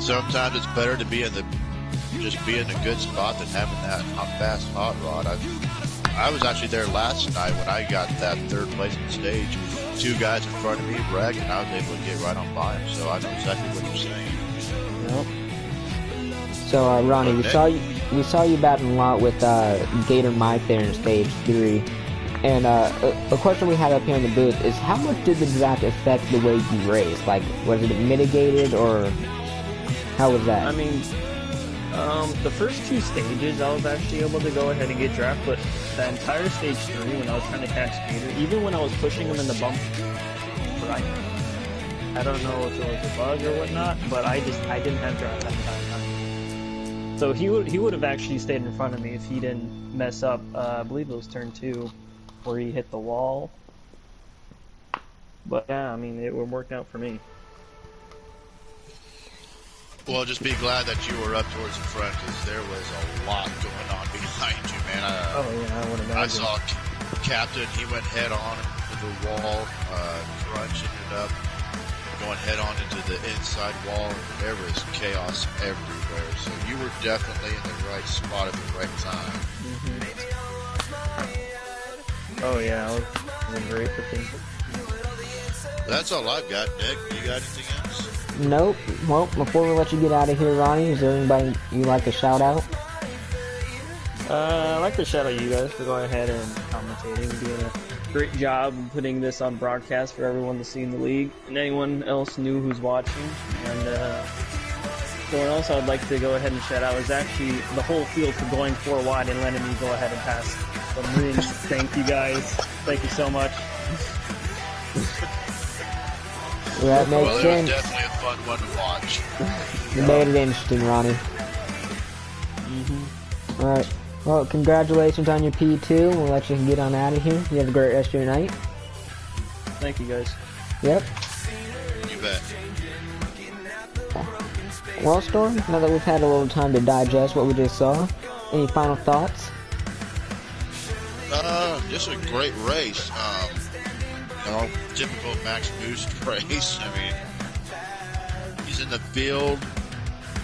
Speaker 3: Sometimes it's better to be in a good spot than having that fast hot rod. I was actually there last night when I got that third place on stage. 2 guys in front of me wrecked, and I was able to get right on by them. So I know exactly what you're saying.
Speaker 5: Yep.
Speaker 1: So, Ronnie, we saw you batting a lot with Gator Mike there in stage 3. And a question we had up here in the booth is, how much did the draft affect the way you raced? Like, was it mitigated, or how was that?
Speaker 5: I mean, the first 2 stages, I was actually able to go ahead and get draft, but the entire stage 3, when I was trying to catch Gator, even when I was pushing him in the bump, right? I don't know if it was a bug or whatnot, but I didn't have draft that entire time. So he would have actually stayed in front of me if he didn't mess up. I believe it was turn 2, where he hit the wall. But yeah, I mean, it worked out for me.
Speaker 3: Well, just be glad that you were up towards the front, because there was a lot going on behind you, man.
Speaker 5: Oh yeah, I would imagine.
Speaker 3: I saw Captain, he went head on into the wall. Crunch ended up going head on into the inside wall. There was chaos everywhere. So you were definitely in the right spot at the right time.
Speaker 5: Oh yeah, I was in great for him.
Speaker 3: That's all I've got, Nick. You got anything else?
Speaker 1: Nope. Well, before we let you get out of here, Ronnie, is there anybody you'd like to shout out?
Speaker 5: I'd like to shout out you guys for going ahead and commentating, doing a great job of putting this on broadcast for everyone to see in the league, and anyone else new who's watching. And someone else I'd like to go ahead and shout out is actually the whole field for going 4 wide and letting me go ahead and pass the moon. Thank you guys. Thank you so much.
Speaker 1: Well, that makes
Speaker 3: Well, it
Speaker 1: sense.
Speaker 3: was definitely a fun one to watch.
Speaker 1: You made it interesting, Ronnie. Alright. Well, congratulations on your P2. We'll let you get on out of here. You have a great rest of your night.
Speaker 5: Thank you guys.
Speaker 1: Yep.
Speaker 3: You bet.
Speaker 1: Well, Storm, now that we've had a little time to digest what we just saw, any final thoughts?
Speaker 3: Just a great race. Typical Max Boost race. I mean, he's in the field.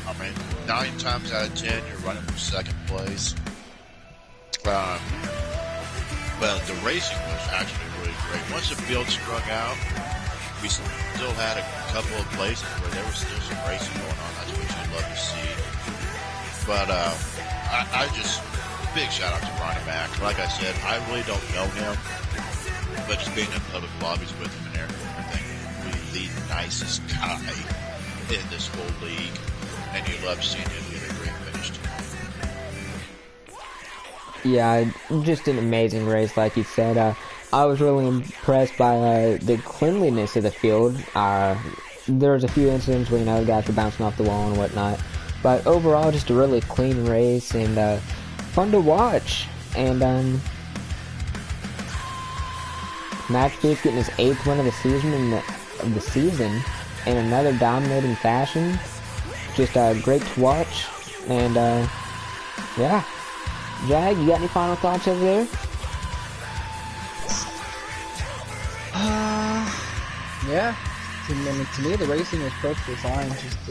Speaker 3: I mean, 9 times out of 10, you're running for second place. But the racing was actually really great. Once the field strung out, we still had a couple of places where there was still some racing going on. That's what you'd love to see. But I just, big shout out to Ronnie Mack. Like I said, I really don't know him, but just being in public lobbies with him and everything, really the nicest guy in this whole league, and you love seeing him get a great finish tomorrow.
Speaker 1: Yeah, just an amazing race, like you said. I was really impressed by the cleanliness of the field. There was a few incidents where, the guys were bouncing off the wall and whatnot, but overall, just a really clean race and fun to watch. And Max Booth getting his 8th win of the season in another dominating fashion. Just great to watch. And yeah. Jag, you got any final thoughts over there?
Speaker 2: Yeah. To me, the racing was perfectly fine. Just,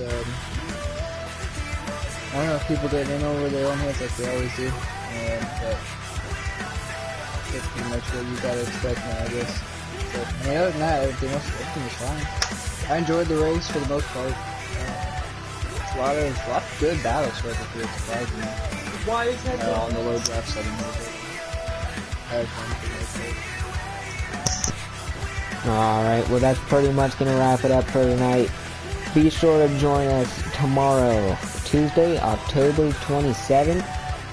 Speaker 2: I don't know if people get in over their own heads like they always do. But that's pretty much what you gotta expect now, I guess. But, I mean, other than that, everything was fine. I enjoyed the race for the most part. A lot of good battles for the field, surprisingly. Why is that on the low draft setting? I had fun for the most part.
Speaker 1: Alright, well that's pretty much going to wrap it up for tonight. Be sure to join us tomorrow, Tuesday, October 27th,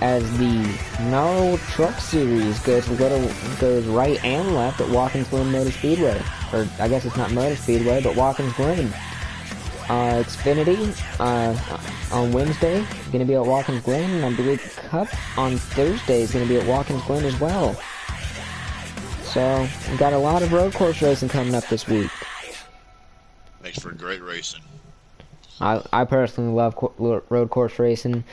Speaker 1: as the NARL Truck Series goes right and left at Watkins Glen Motor Speedway. Or, I guess it's not Motor Speedway, but Watkins Glen. Xfinity on Wednesday, going to be at Watkins Glen, and I believe Cup on Thursday is going to be at Watkins Glen as well. So, we got a lot of road course racing coming up this week.
Speaker 3: Makes for great racing.
Speaker 1: I personally love road course racing.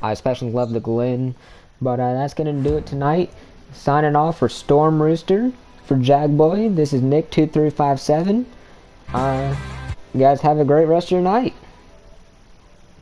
Speaker 1: I especially love the Glen. But that's going to do it tonight. Signing off for Storm Rooster. For Jagboy, this is Nick2357. You guys have a great rest of your night.